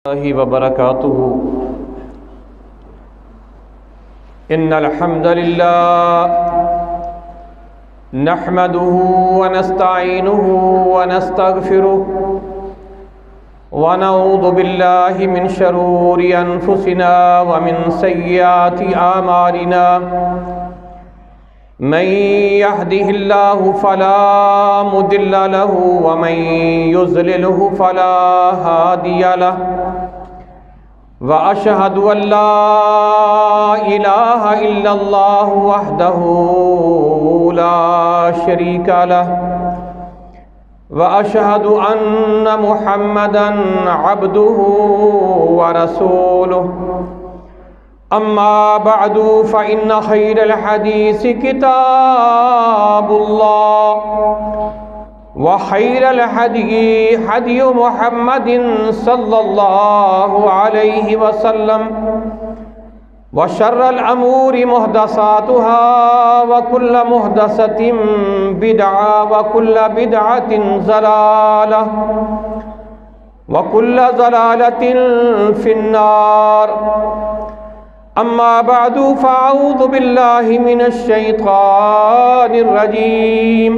الله وبركاته إن الحمد لله نحمده ونستعينه ونستغفره ونعوذ بالله من شرور أنفسنا ومن سيئات أعمالنا من يهده الله فلا مضل له ومن يضلله فلا هادي له وأشهد أن لا إله إلا الله وحده لا شريك له وأشهد أن محمدًا عبده ورسوله أما بعد فإن خير الحديث كتاب الله وخير الهدي هدي محمد صلى الله عليه وسلم وشر الأمور محدثاتها وكل محدثة بدعة وكل بدعة ضلالة وكل ضلالة في النار أما بعد فأعوذ بالله من الشيطان الرجيم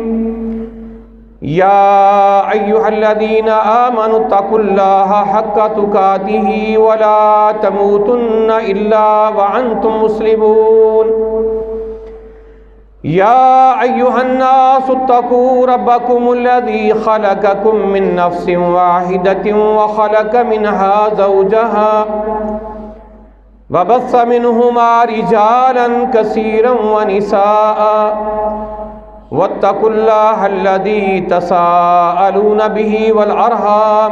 يا أيها الذين آمنوا اتقوا الله حق تقاته ولا تموتن إلا وأنتم مسلمون يا أيها الناس اتقوا ربكم الذي خلقكم من نفس واحدة وخلق منها زوجها وبث منهما رجالا كثيرا ونساء واتقوا الله الذي تساءلون به والأرحام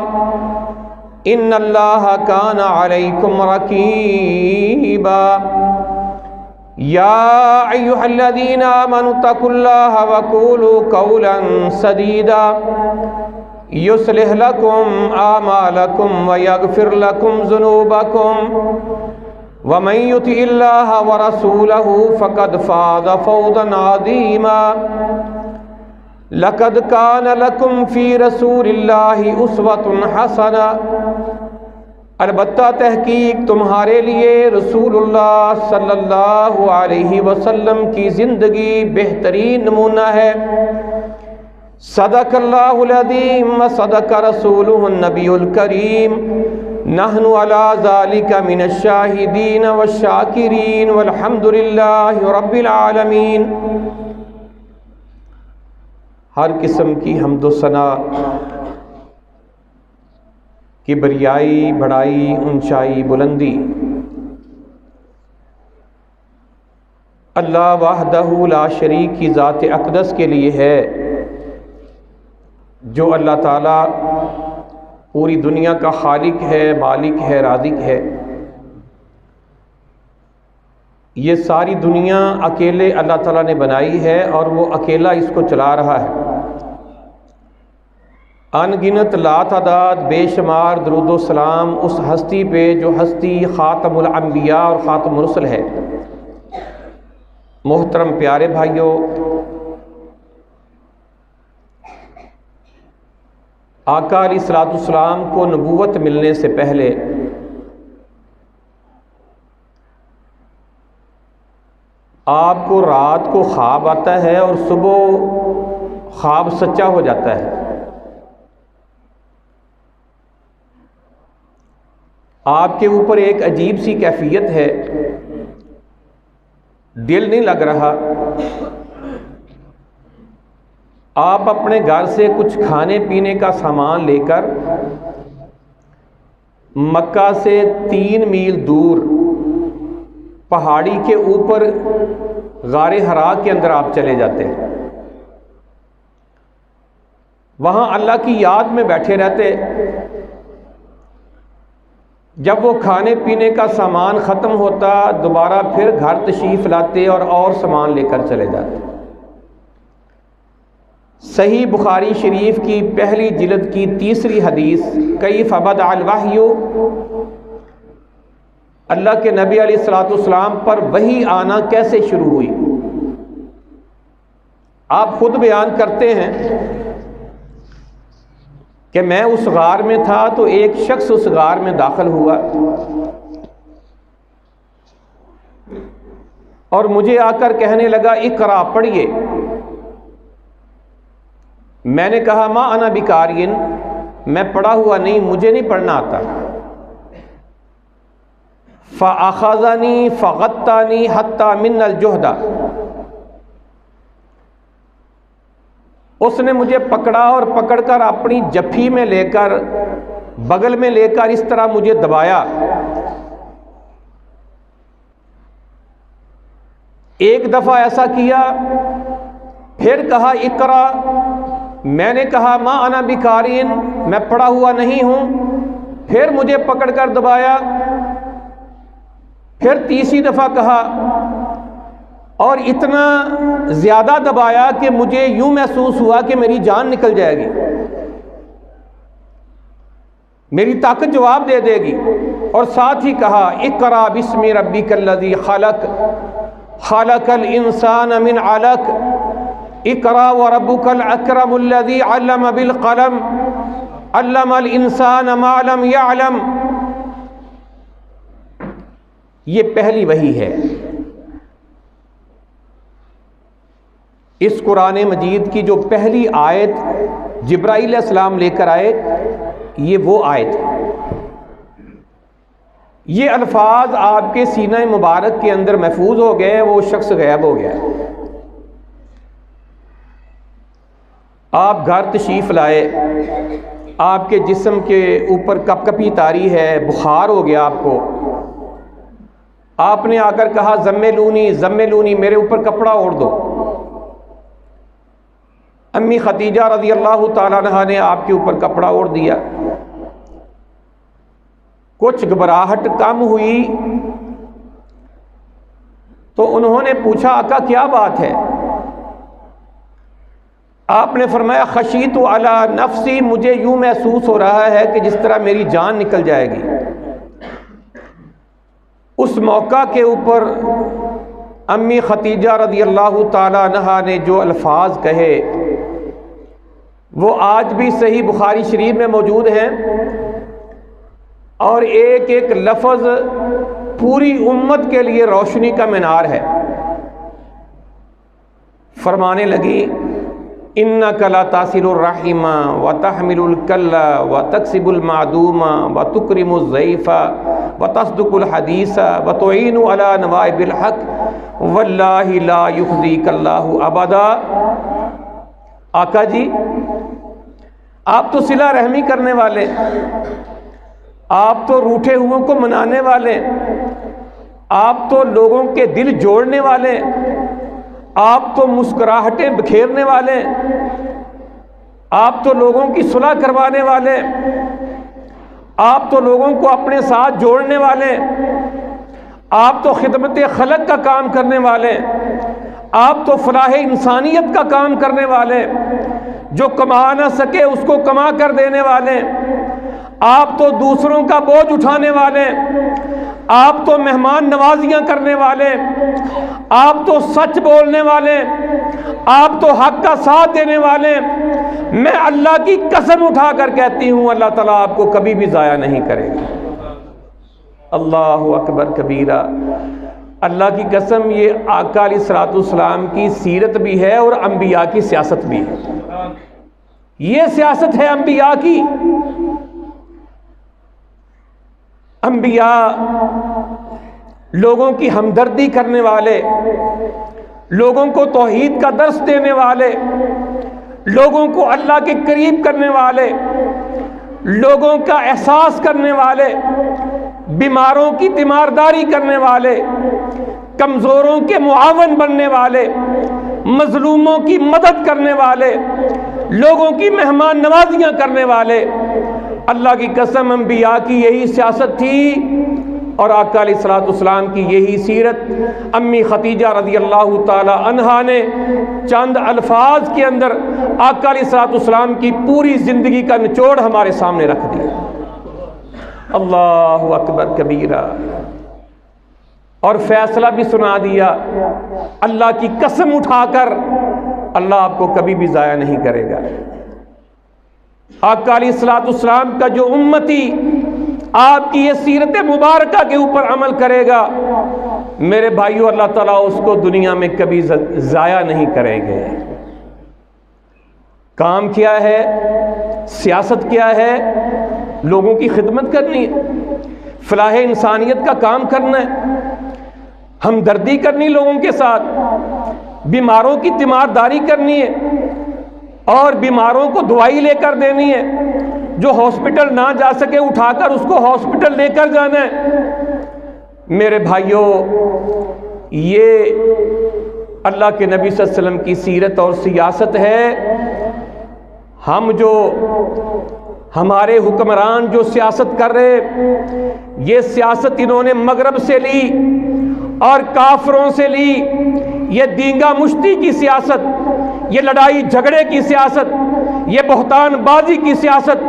إن الله كان عليكم رقيبا يا أيها الذين آمنوا اتقوا الله وقولوا قولا سديدا يصلح لكم أعمالكم ويغفر لكم ذنوبكم ومن يطع الله ورسوله فقد فاز فوزا عظيما لقد كان لكم في رسول الله اسوة حسنہ البتہ تحقیق تمہارے لیے رسول اللہ صلی اللہ علیہ وسلم کی زندگی بہترین نمونہ ہے۔ صدق اللہ العظیم و صدق رسولہ النبی الکریم نحن علی ذالک من الشاہدین والشاکرین والحمد للہ رب العالمین۔ ہر قسم کی حمد و ثنا، کبریائی، بڑائی، اونچائی، بلندی اللہ وحدہ لا شریک کی ذات اقدس کے لیے ہے، جو اللہ تعالیٰ پوری دنیا کا خالق ہے، مالک ہے، رازق ہے۔ یہ ساری دنیا اکیلے اللہ تعالیٰ نے بنائی ہے اور وہ اکیلا اس کو چلا رہا ہے۔ ان گنت لا تعداد بے شمار درود و سلام اس ہستی پہ جو ہستی خاتم الانبیاء اور خاتم الرسل ہے۔ محترم پیارے بھائیوں، آقا علیہ الصلوۃ والسلام کو نبوت ملنے سے پہلے آپ کو رات کو خواب آتا ہے اور صبح خواب سچا ہو جاتا ہے۔ آپ کے اوپر ایک عجیب سی کیفیت ہے، دل نہیں لگ رہا۔ آپ اپنے گھر سے کچھ کھانے پینے کا سامان لے کر مکہ سے 3 میل دور پہاڑی کے اوپر غار حرا کے اندر آپ چلے جاتے ہیں۔ وہاں اللہ کی یاد میں بیٹھے رہتے۔ جب وہ کھانے پینے کا سامان ختم ہوتا دوبارہ پھر گھر تشریف لاتے اور سامان لے کر چلے جاتے۔ صحیح بخاری شریف کی پہلی جلد کی 3 حدیث کیف بدأ الوحی، اللہ کے نبی علیہ الصلوۃ والسلام پر وحی آنا کیسے شروع ہوئی۔ آپ خود بیان کرتے ہیں کہ میں اس غار میں تھا تو ایک شخص اس غار میں داخل ہوا اور مجھے آ کر کہنے لگا اقرا، پڑھیے۔ میں نے کہا ما انا بقارئ، میں پڑھا ہوا نہیں، مجھے نہیں پڑھنا آتا۔ فاخذنی فغطانی حتی من الجہد، اس نے مجھے پکڑا اور پکڑ کر اپنی جپھی میں لے کر، بغل میں لے کر اس طرح مجھے دبایا۔ ایک دفعہ ایسا کیا، پھر کہا اقرا، میں نے کہا ما انا بقارئ، میں پڑھا ہوا نہیں ہوں، پھر مجھے پکڑ کر دبایا، پھر تیسری دفعہ کہا اور اتنا زیادہ دبایا کہ مجھے یوں محسوس ہوا کہ میری جان نکل جائے گی، میری طاقت جواب دے دے گی، اور ساتھ ہی کہا اقرا بسم ربک الذی خلق خلق الانسان من علق اقرا وربک الاکرم الذی علم بالقلم علم الانسان ما لم یعلم۔ یہ پہلی وحی ہے۔ اس قرآن مجید کی جو پہلی آیت جبرائیل علیہ السلام لے کر آئے، یہ وہ آیت ہے۔ یہ الفاظ آپ کے سینہ مبارک کے اندر محفوظ ہو گئے، وہ شخص غائب ہو گیا۔ آپ گھر تشریف لائے، آپ کے جسم کے اوپر کپ کپی طاری ہے، بخار ہو گیا آپ کو، آپ نے آ کر کہا زملونی زملونی، میرے اوپر کپڑا اوڑھ دو۔ امی خدیجہ رضی اللہ تعالیٰ عنہا نے آپ کے اوپر کپڑا اوڑھ دیا۔ کچھ گھبراہٹ کم ہوئی تو انہوں نے پوچھا آقا کیا بات ہے؟ آپ نے فرمایا خشیت علی نفسی، مجھے یوں محسوس ہو رہا ہے کہ جس طرح میری جان نکل جائے گی۔ اس موقع کے اوپر امی خدیجہ رضی اللہ تعالیٰ عنہا نے جو الفاظ کہے وہ آج بھی صحیح بخاری شریف میں موجود ہیں، اور ایک ایک لفظ پوری امت کے لیے روشنی کا مینار ہے۔ فرمانے لگی انک لا تصل الرحم وتحمل الکل وتکسب المعدوم وتکرم الضیف وتصدق الحدیث وتعین علی نوائب الحق واللہ لا یخزیک اللہ ابدا۔ آقا جی آپ تو صلہ رحمی کرنے والے، آپ تو روٹھے ہوئوں کو منانے والے، آپ تو لوگوں کے دل جوڑنے والے، آپ تو مسکراہٹیں بکھیرنے والے، آپ تو لوگوں کی صلح کروانے والے، آپ تو لوگوں کو اپنے ساتھ جوڑنے والے، آپ تو خدمت خلق کا کام کرنے والے، آپ تو فلاح انسانیت کا کام کرنے والے، جو کما نہ سکے اس کو کما کر دینے والے، آپ تو دوسروں کا بوجھ اٹھانے والے، آپ تو مہمان نوازیاں کرنے والے، آپ تو سچ بولنے والے، آپ تو حق کا ساتھ دینے والے۔ میں اللہ کی قسم اٹھا کر کہتی ہوں اللہ تعالیٰ آپ کو کبھی بھی ضائع نہیں کرے گا۔ اللہ اکبر کبیرہ۔ اللہ کی قسم یہ آقا علیہ الصلوۃ والسلام کی سیرت بھی ہے اور انبیاء کی سیاست بھی ہے۔ یہ سیاست ہے انبیاء کی۔ انبیاء لوگوں کی ہمدردی کرنے والے، لوگوں کو توحید کا درس دینے والے، لوگوں کو اللہ کے قریب کرنے والے، لوگوں کا احساس کرنے والے، بیماروں کی تیمارداری کرنے والے، کمزوروں کے معاون بننے والے، مظلوموں کی مدد کرنے والے، لوگوں کی مہمان نوازیاں کرنے والے۔ اللہ کی قسم انبیاء کی یہی سیاست تھی، اور آقا علیہ الصلوۃ والسلام کی یہی سیرت امی خدیجہ رضی اللہ تعالی عنہا نے چند الفاظ کے اندر آقا علیہ الصلوۃ والسلام کی پوری زندگی کا نچوڑ ہمارے سامنے رکھ دیا۔ اللہ اکبر کبیرہ۔ اور فیصلہ بھی سنا دیا، اللہ کی قسم اٹھا کر اللہ آپ کو کبھی بھی ضائع نہیں کرے گا۔ آقا علیہ الصلوۃ والسلام کا جو امتی آپ کی یہ سیرت مبارکہ کے اوپر عمل کرے گا، میرے بھائیو، اللہ تعالیٰ اس کو دنیا میں کبھی ضائع نہیں کریں گے۔ کام کیا ہے؟ سیاست کیا ہے؟ لوگوں کی خدمت کرنی ہے، فلاح انسانیت کا کام کرنا ہے، ہمدردی کرنی لوگوں کے ساتھ، بیماروں کی تیمارداری کرنی ہے اور بیماروں کو دوائی لے کر دینی ہے، جو ہاسپٹل نہ جا سکے اٹھا کر اس کو ہاسپٹل لے کر جانا ہے۔ میرے بھائیوں، یہ اللہ کے نبی صلی اللہ علیہ وسلم کی سیرت اور سیاست ہے۔ ہم جو ہمارے حکمران جو سیاست کر رہے، یہ سیاست انہوں نے مغرب سے لی اور کافروں سے لی۔ یہ دینگا مشتی کی سیاست، یہ لڑائی جھگڑے کی سیاست، یہ بہتان بازی کی سیاست،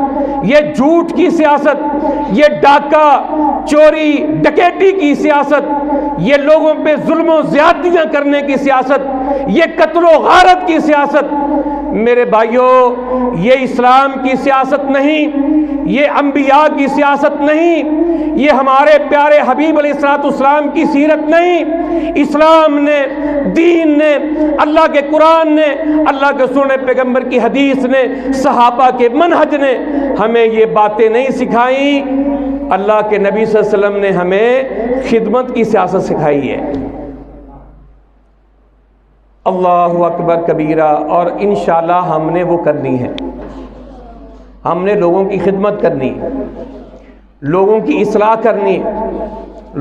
یہ جھوٹ کی سیاست، یہ ڈاکہ چوری ڈکیٹی کی سیاست، یہ لوگوں پہ ظلم و زیادتیاں کرنے کی سیاست، یہ قتل و غارت کی سیاست، میرے بھائیوں، یہ اسلام کی سیاست نہیں، یہ انبیاء کی سیاست نہیں، یہ ہمارے پیارے حبیب علیہ الصلوۃ والسلام کی سیرت نہیں۔ اسلام نے، دین نے، اللہ کے قرآن نے، اللہ کے سونے پیغمبر کی حدیث نے، صحابہ کے منہج نے ہمیں یہ باتیں نہیں سکھائیں۔ اللہ کے نبی صلی اللہ علیہ وسلم نے ہمیں خدمت کی سیاست سکھائی ہے۔ اللہ اکبر کبیرہ، اور انشاءاللہ ہم نے وہ کرنی ہے۔ ہم نے لوگوں کی خدمت کرنی ہے، لوگوں کی اصلاح کرنی ہے،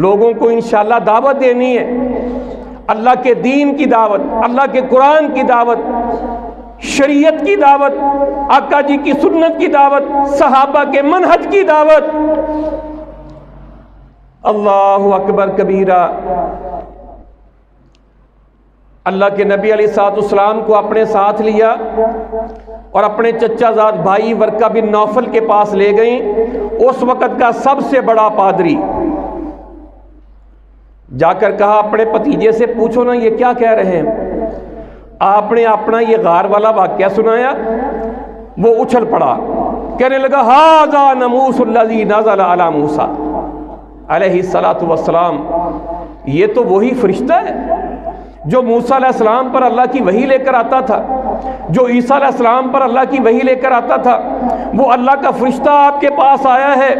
لوگوں کو انشاءاللہ دعوت دینی ہے، اللہ کے دین کی دعوت، اللہ کے قرآن کی دعوت، شریعت کی دعوت، آقا جی کی سنت کی دعوت، صحابہ کے منہج کی دعوت۔ اللہ اکبر کبیرہ۔ اللہ کے نبی علیہ الصلوۃ والسلام کو اپنے ساتھ لیا اور اپنے چچا زاد بھائی ورقہ بن نوفل کے پاس لے گئیں۔ اس وقت کا سب سے بڑا پادری جا کر کہا اپنے بھتیجے سے، پوچھو نا یہ کیا کہہ رہے ہیں؟ آپ نے اپنا یہ غار والا واقعہ سنایا؟ وہ اچھل پڑا، کہنے لگا ھذا ناموس الذی نزل علی موسیٰ علیہ الصلوۃ والسلام، یہ تو وہی فرشتہ ہے جو موسیٰ علیہ السلام پر اللہ کی وحی لے کر آتا تھا، جو عیسیٰ علیہ السلام پر اللہ کی وحی لے کر آتا تھا، وہ اللہ کا فرشتہ آپ کے پاس آیا ہے۔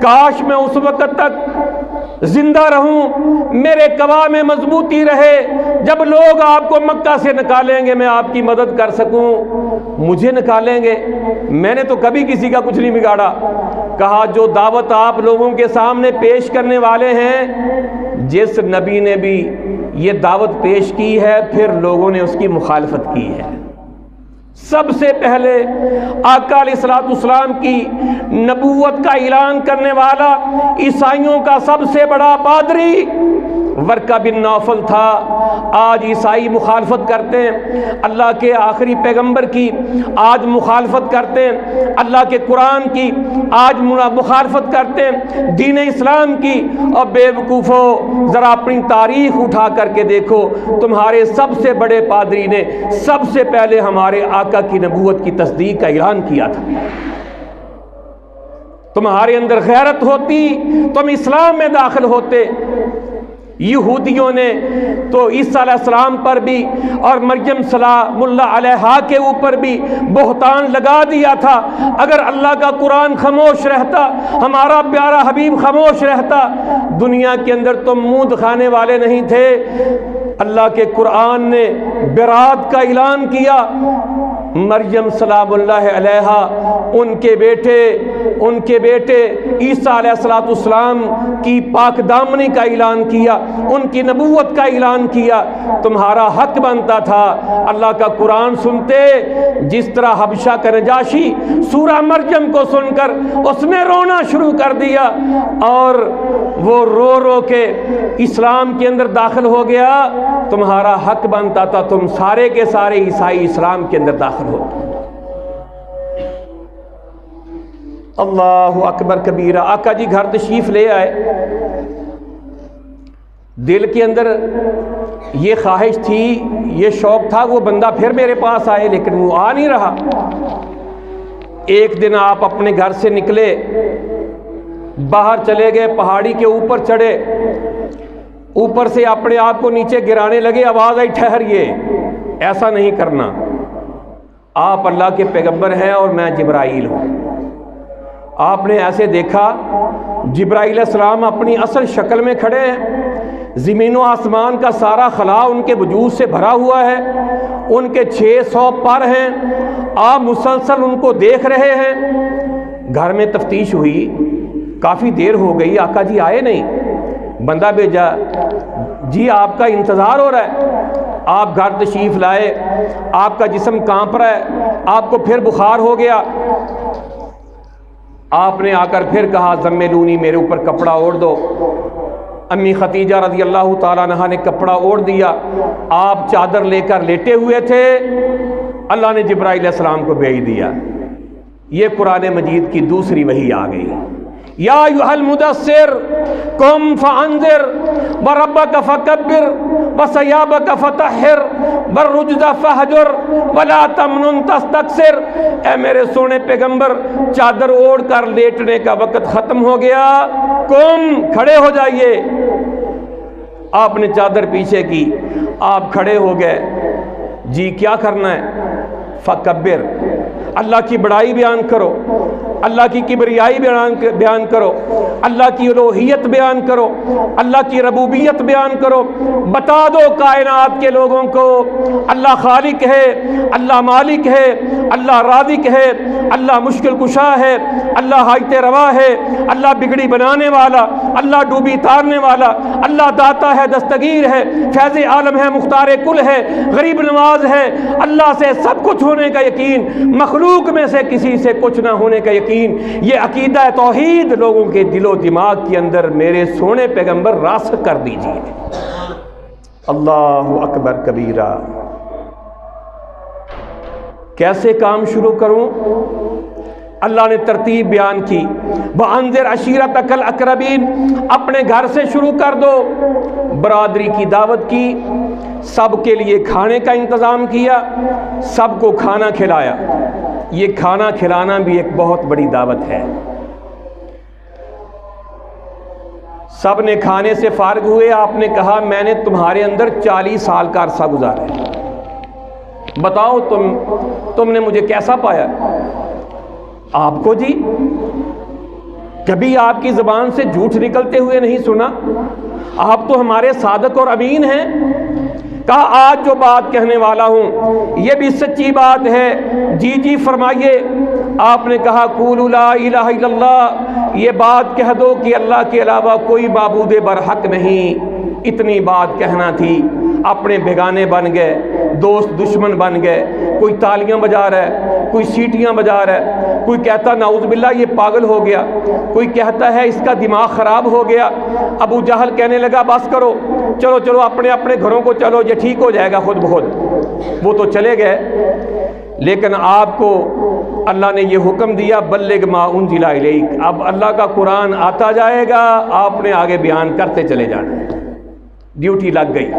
کاش میں اس وقت تک زندہ رہوں، میرے قوا میں مضبوطی رہے، جب لوگ آپ کو مکہ سے نکالیں گے میں آپ کی مدد کر سکوں۔ مجھے نکالیں گے؟ میں نے تو کبھی کسی کا کچھ نہیں بگاڑا۔ کہا جو دعوت آپ لوگوں کے سامنے پیش کرنے والے ہیں، جس نبی نے بھی یہ دعوت پیش کی ہے پھر لوگوں نے اس کی مخالفت کی ہے۔ سب سے پہلے آقا علیہ الصلوۃ والسلام کی نبوت کا اعلان کرنے والا عیسائیوں کا سب سے بڑا پادری ورقہ بن نوفل تھا۔ آج عیسائی مخالفت کرتے ہیں اللہ کے آخری پیغمبر کی، آج مخالفت کرتے ہیں اللہ کے قرآن کی، آج مخالفت کرتے ہیں دین اسلام کی۔ اور بے وقوفو، ذرا اپنی تاریخ اٹھا کر کے دیکھو، تمہارے سب سے بڑے پادری نے سب سے پہلے ہمارے آقا کی نبوت کی تصدیق کا اعلان کیا تھا۔ تمہارے اندر غیرت ہوتی تم اسلام میں داخل ہوتے۔ یہودیوں نے تو عیسیٰ علیہ السلام پر بھی اور مریم سلام اللہ علیہا کے اوپر بھی بہتان لگا دیا تھا۔ اگر اللہ کا قرآن خاموش رہتا، ہمارا پیارا حبیب خاموش رہتا، دنیا کے اندر تم منہ دکھانے والے نہیں تھے۔ اللہ کے قرآن نے برات کا اعلان کیا۔ مریم سلام اللہ علیہا، ان کے بیٹے عیسیٰ علیہ السلام کی پاک دامنی کا اعلان کیا، ان کی نبوت کا اعلان کیا۔ تمہارا حق بنتا تھا اللہ کا قرآن سنتے، جس طرح حبشہ کا نجاشی سورہ مریم کو سن کر اس نے رونا شروع کر دیا اور وہ رو رو کے اسلام کے اندر داخل ہو گیا۔ تمہارا حق بنتا تھا تم سارے کے سارے عیسائی اسلام کے اندر داخل ہو۔ اللہ اکبر کبیرہ۔ آقا جی گھر تشریف لے آئے، دل کے اندر یہ خواہش تھی، یہ شوق تھا وہ بندہ پھر میرے پاس آئے، لیکن وہ آ نہیں رہا۔ ایک دن آپ اپنے گھر سے نکلے، باہر چلے گئے، پہاڑی کے اوپر چڑھے، اوپر سے اپنے آپ کو نیچے گرانے لگے، آواز آئی ٹھہریے، ایسا نہیں کرنا، آپ اللہ کے پیغمبر ہیں اور میں جبرائیل ہوں۔ آپ نے ایسے دیکھا جبرائیل علیہ السلام اپنی اصل شکل میں کھڑے ہیں، زمین و آسمان کا سارا خلا ان کے وجود سے بھرا ہوا ہے، ان کے 600 پر ہیں، آپ مسلسل ان کو دیکھ رہے ہیں۔ گھر میں تفتیش ہوئی، کافی دیر ہو گئی، آقا جی آئے نہیں، بندہ بھیجا، جی آپ کا انتظار ہو رہا ہے، آپ گھر تشریف لائے، آپ کا جسم کانپ رہا ہے، آپ کو پھر بخار ہو گیا، آپ نے آ کر پھر کہا زملونی، میرے اوپر کپڑا اوڑھ دو۔ امی خدیجہ رضی اللہ تعالیٰ عنہا نے کپڑا اوڑھ دیا، آپ چادر لے کر لیٹے ہوئے تھے، اللہ نے جبرائیل علیہ السلام کو بھیج دیا۔ یہ قرآن مجید کی دوسری وحی آ گئی، یا ایھا المدثر قم فانذر وربک فکبر وثیابک فطہر والرجز فہجر ولا تمنن تستکثر۔ اے میرے سونے پیغمبر، چادر اوڑھ کر لیٹنے کا وقت ختم ہو گیا، قم، کھڑے ہو جائیے۔ آپ نے چادر پیچھے کی، آپ کھڑے ہو گئے، جی کیا کرنا ہے؟ فکبر، اللہ کی بڑائی بیان کرو، اللہ کی کبریائی بیان کرو، اللہ کی الوہیت بیان کرو، اللہ کی ربوبیت بیان کرو، بتا دو کائنات کے لوگوں کو اللہ خالق ہے، اللہ مالک ہے، اللہ رازق ہے، اللہ مشکل کشا ہے، اللہ حاجت روا ہے، اللہ بگڑی بنانے والا، اللہ ڈوبی تارنے والا، اللہ داتا ہے، دستگیر ہے، فیض عالم ہے، مختار کل ہے، غریب نواز ہے، اللہ سے سب کچھ ہونے کا یقین، مخلوق میں سے کسی سے کچھ نہ ہونے کا یقین۔ یہ عقیدہ توحید لوگوں کے دل و دماغ کے اندر میرے سونے پیغمبر راسخ کر دیجئے۔ اللہ اکبر کبیرہ۔ کیسے کام شروع کروں؟ اللہ نے ترتیب بیان کی، وَأَنذِرْ عَشِيرَتَكَ الْأَقْرَبِينَ، اپنے گھر سے شروع کر دو، برادری کی دعوت کی، سب کے لیے کھانے کا انتظام کیا، سب کو کھانا کھلایا۔ یہ کھانا کھلانا بھی ایک بہت بڑی دعوت ہے۔ سب نے کھانے سے فارغ ہوئے، آپ نے کہا میں نے تمہارے اندر 40 سال کا عرصہ گزارا ہے، بتاؤ تم نے مجھے کیسا پایا؟ آپ کو جی کبھی آپ کی زبان سے جھوٹ نکلتے ہوئے نہیں سنا، آپ تو ہمارے صادق اور امین ہیں۔ کہا آج جو بات کہنے والا ہوں یہ بھی سچی بات ہے، جی جی فرمائیے۔ آپ نے کہا قولوا لا الہ الا اللہ، یہ بات کہہ دو کہ اللہ کے علاوہ کوئی معبود برحق نہیں۔ اتنی بات کہنا تھی، اپنے بیگانے بن گئے، دوست دشمن بن گئے، کوئی تالیاں بجا رہا ہے، کوئی سیٹیاں بجا رہا ہے، کوئی کہتا نعوذ باللہ یہ پاگل ہو گیا، کوئی کہتا ہے اس کا دماغ خراب ہو گیا۔ ابو جہل کہنے لگا بس کرو، چلو چلو اپنے اپنے گھروں کو چلو، یہ ٹھیک ہو جائے گا خود بخود۔ وہ تو چلے گئے، لیکن آپ کو اللہ نے یہ حکم دیا بلغ ما انزل الیک، اب اللہ کا قرآن آتا جائے گا، آپ نے آگے بیان کرتے چلے جانا۔ ڈیوٹی لگ گئی۔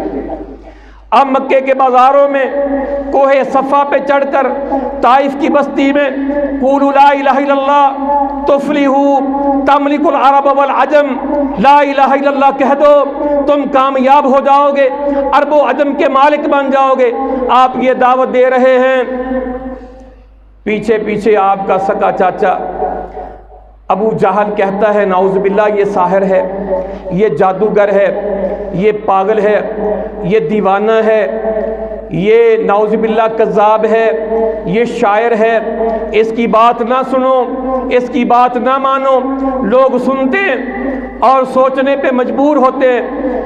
اب مکے کے بازاروں میں، کوہ صفا پہ چڑھ کر، طائف کی بستی میں قولوا لا الہ الا اللہ تفلحوا تملک العرب والعجم، لا الہ الا اللہ کہہ دو تم کامیاب ہو جاؤ گے، عرب و عجم کے مالک بن جاؤ گے۔ آپ یہ دعوت دے رہے ہیں، پیچھے پیچھے آپ کا سکا چاچا ابو جہل کہتا ہے نعوذ باللہ یہ ساحر ہے، یہ جادوگر ہے، یہ پاگل ہے، یہ دیوانہ ہے، یہ نعوذ باللہ کذاب ہے، یہ شاعر ہے، اس کی بات نہ سنو، اس کی بات نہ مانو۔ لوگ سنتے اور سوچنے پہ مجبور ہوتے ہیں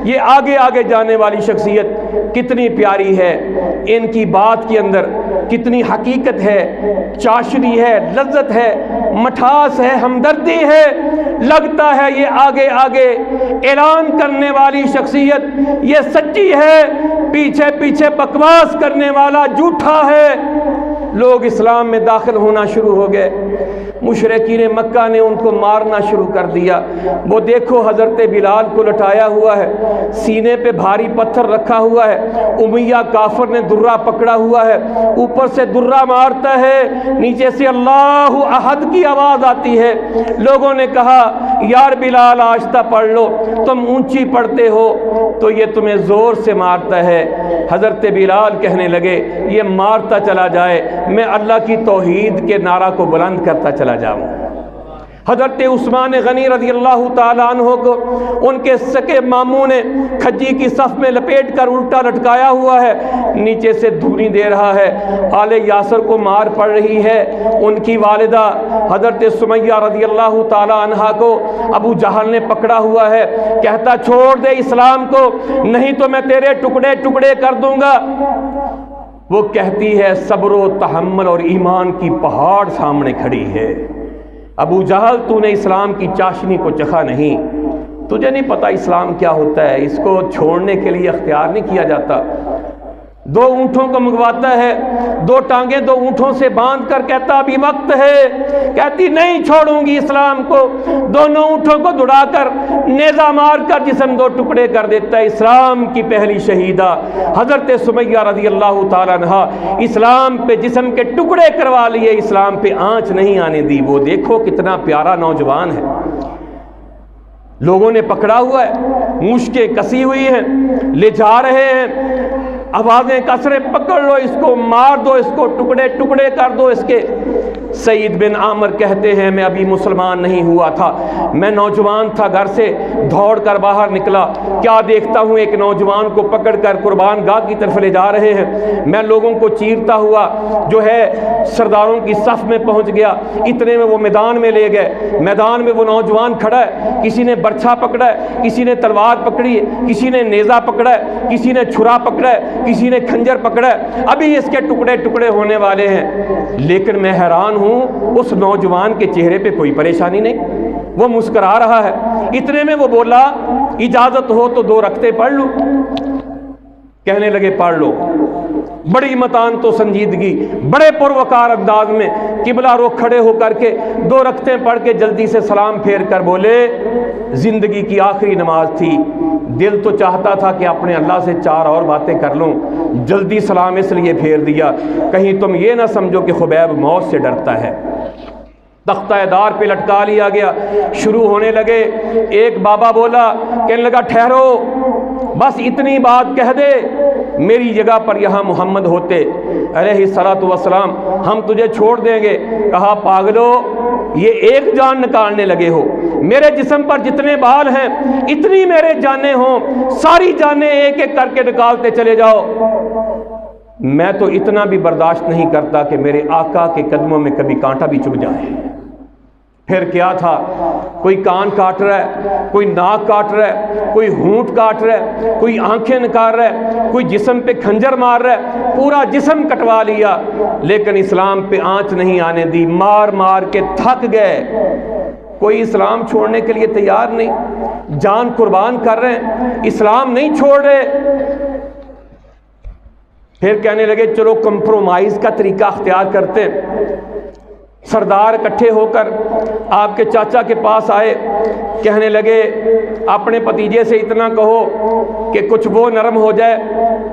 یہ آگے آگے جانے والی شخصیت کتنی پیاری ہے، ان کی بات کے اندر کتنی حقیقت ہے، چاشنی ہے، لذت ہے، مٹھاس ہے، ہمدردی ہے، لگتا ہے یہ آگے آگے اعلان کرنے والی شخصیت یہ سچی ہے، پیچھے پیچھے بکواس کرنے والا جھوٹا ہے۔ لوگ اسلام میں داخل ہونا شروع ہو گئے۔ مشرکین مکہ نے ان کو مارنا شروع کر دیا۔ وہ دیکھو حضرت بلال کو لٹایا ہوا ہے، سینے پہ بھاری پتھر رکھا ہوا ہے، امیہ کافر نے درہ پکڑا ہوا ہے، اوپر سے درہ مارتا ہے، نیچے سے اللہ احد کی آواز آتی ہے۔ لوگوں نے کہا یار بلال آہستہ پڑھ لو، تم اونچی پڑھتے ہو تو یہ تمہیں زور سے مارتا ہے۔ حضرت بلال کہنے لگے یہ مارتا چلا جائے، میں اللہ کی توحید کے نعرہ کو بلند کرتا چلا جاؤں۔ حضرت عثمان غنی رضی اللہ تعالیٰ عنہ کو ان کے سکے ماموں نے کھجی کی صف میں لپیٹ کر الٹا لٹکایا ہوا ہے، نیچے سے دھونی دے رہا ہے، آل یاسر کو مار پڑ رہی ہے۔ ان کی والدہ حضرت سمیہ رضی اللہ تعالیٰ عنہ کو ابو جہل نے پکڑا ہوا ہے، کہتا چھوڑ دے اسلام کو نہیں تو میں تیرے ٹکڑے ٹکڑے کر دوں گا۔ وہ کہتی ہے صبر و تحمل اور ایمان کی پہاڑ سامنے کھڑی ہے۔ ابو جہل تو نے اسلام کی چاشنی کو چکھا نہیں، تجھے نہیں پتا اسلام کیا ہوتا ہے، اس کو چھوڑنے کے لیے اختیار نہیں کیا جاتا۔ دو اونٹوں کو منگواتا ہے، دو ٹانگیں دو اونٹوں سے باندھ کر کہتا ابھی وقت ہے، کہتی نہیں چھوڑوں گی اسلام کو، دونوں اونٹوں کو دوڑا کر نیزہ مار کر جسم دو ٹکڑے کر دیتا ہے۔ اسلام کی پہلی شہیدہ حضرت سمیہ رضی اللہ تعالیٰ عنہ اسلام پہ جسم کے ٹکڑے کروا لیے، اسلام پہ آنچ نہیں آنے دی۔ وہ دیکھو کتنا پیارا نوجوان ہے، لوگوں نے پکڑا ہوا ہے، مشکیں کسی ہوئی ہیں، لے جا رہے ہیں، آوازیں کس رہے پکڑ لو اس کو، مار دو اس کو، ٹکڑے ٹکڑے کر دو اس کے۔ سعید بن عامر کہتے ہیں میں ابھی مسلمان نہیں ہوا تھا، میں نوجوان تھا، گھر سے دوڑ کر باہر نکلا، کیا دیکھتا ہوں ایک نوجوان کو پکڑ کر قربان گاہ کی طرف لے جا رہے ہیں۔ میں لوگوں کو چیرتا ہوا جو ہے سرداروں کی صف میں پہنچ گیا، اتنے میں وہ میدان میں لے گئے۔ میدان میں وہ نوجوان کھڑا ہے، کسی نے برچھا پکڑا ہے، کسی نے تلوار پکڑی ہے، کسی نے نیزہ پکڑا ہے، کسی نے چھرا پکڑا ہے، کسی نے کھنجر پکڑا ہے، ابھی اس کے ٹکڑے ٹکڑے ہونے والے ہیں۔ لیکن میں حیران ہوں اس نوجوان کے چہرے پہ کوئی پریشانی نہیں، وہ مسکرا رہا ہے۔ اتنے میں وہ بولا اجازت ہو تو 2 رکعتیں پڑھ لوں؟ کہنے لگے پڑھ لو۔ بڑی متان تو سنجیدگی، بڑے پروقار انداز میں قبلہ رخ کھڑے ہو کر کے 2 رکعتیں پڑھ کے جلدی سے سلام پھیر کر بولے زندگی کی آخری نماز تھی، دل تو چاہتا تھا کہ اپنے اللہ سے 4 اور باتیں کر لوں، جلدی سلام اس لیے پھیر دیا کہیں تم یہ نہ سمجھو کہ خبیب موت سے ڈرتا ہے۔ تختہ دار پہ لٹکا لیا گیا، شروع ہونے لگے۔ ایک بابا بولا، کہنے لگا ٹھہرو، بس اتنی بات کہہ دے، میری جگہ پر یہاں محمد ہوتے علیہ الصلوۃ والسلام ہم تجھے چھوڑ دیں گے۔ کہا پاگلو، یہ ایک جان نکالنے لگے ہو، میرے جسم پر جتنے بال ہیں اتنی میرے جانیں ہوں، ساری جانیں ایک ایک کر کے نکالتے چلے جاؤ۔ میں تو اتنا بھی برداشت نہیں کرتا کہ میرے آقا کے قدموں میں کبھی کانٹا بھی چبھ جائے۔ پھر کیا تھا، کوئی کان کاٹ رہا ہے، کوئی ناک کاٹ رہا ہے، کوئی ہونٹ کاٹ رہا ہے، کوئی آنکھیں نکال رہا ہے، کوئی جسم پہ کھنجر مار رہا ہے، پورا جسم کٹوا لیا، لیکن اسلام پہ آنچ نہیں آنے دی، مار مار کے تھک گئے۔ کوئی اسلام چھوڑنے کے لیے تیار نہیں، جان قربان کر رہے ہیں، اسلام نہیں چھوڑ رہے۔ پھر کہنے لگے چلو کمپرومائز کا طریقہ اختیار کرتے۔ سردار اکٹھے ہو کر آپ کے چاچا کے پاس آئے، کہنے لگے اپنے بھتیجے سے اتنا کہو کہ کچھ وہ نرم ہو جائے،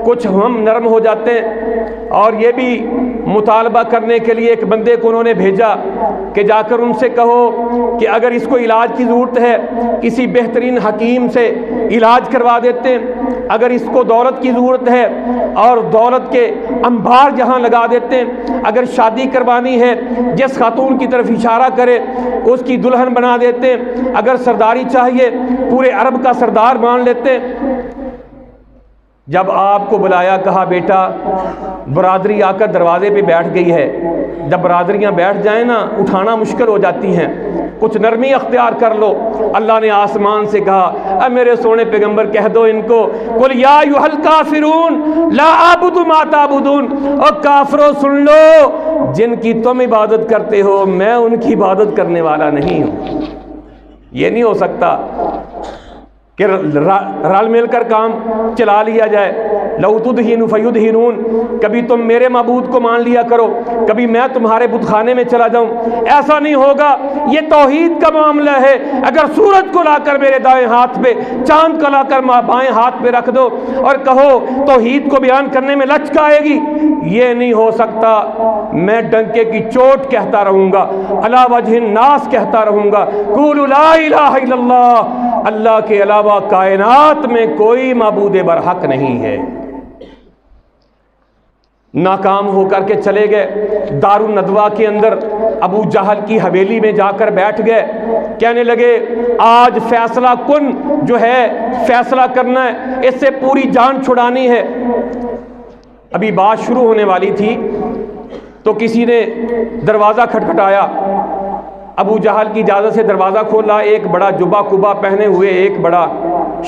کچھ ہم نرم ہو جاتے ہیں۔ اور یہ بھی مطالبہ کرنے کے لیے ایک بندے کو انہوں نے بھیجا کہ جا کر ان سے کہو کہ اگر اس کو علاج کی ضرورت ہے کسی بہترین حکیم سے علاج کروا دیتے ہیں، اگر اس کو دولت کی ضرورت ہے اور دولت کے انبار جہاں لگا دیتے ہیں، اگر شادی کروانی ہے جس خاتون کی طرف اشارہ کرے اس کی دلہن بنا دیتے ہیں، اگر سرداری چاہیے پورے عرب کا سردار مان لیتے ہیں۔ جب آپ کو بلایا کہا بیٹا برادری آ کر دروازے پہ بیٹھ گئی ہے، جب برادریاں بیٹھ جائیں نا اٹھانا مشکل ہو جاتی ہیں، کچھ نرمی اختیار کر لو۔ اللہ نے آسمان سے کہا اے میرے سونے پیغمبر کہہ دو ان کو قل یا ایھا الکافرون لا اعبد ما تعبدون، اور کافروں سن لو جن کی تم عبادت کرتے ہو میں ان کی عبادت کرنے والا نہیں ہوں۔ یہ نہیں ہو سکتا کہ رل مل کر کام چلا لیا جائے۔ لَوْ تُدْهِنُ فَيُدْهِنُونَ، کبھی تم میرے معبود کو مان لیا کرو، کبھی میں تمہارے بت خانے میں چلا جاؤں۔ ایسا نہیں ہوگا، یہ توحید کا معاملہ ہے۔ اگر سورج کو لا کر میرے دائیں ہاتھ پہ، چاند کو لا کر بائیں ہاتھ پہ رکھ دو اور کہو توحید کو بیان کرنے میں لچک آئے گی، یہ نہیں ہو سکتا۔ میں ڈنکے کی چوٹ کہتا رہوں گا، علی وجہ الناس کہتا رہوں گا، قولوا لا الہ الا اللہ، اللہ کے علاوہ کائنات میں کوئی معبود برحق نہیں ہے۔ ناکام ہو کر کے چلے گئے، دار الندوہ کے اندر ابو جہل کی حویلی میں جا کر بیٹھ گئے، کہنے لگے آج فیصلہ کن جو ہے فیصلہ کرنا ہے، اس سے پوری جان چھڑانی ہے۔ ابھی بات شروع ہونے والی تھی تو کسی نے دروازہ کھٹکھٹایا، ابو جہل کی اجازت سے دروازہ کھولا، ایک بڑا جبہ کبا پہنے ہوئے ایک بڑا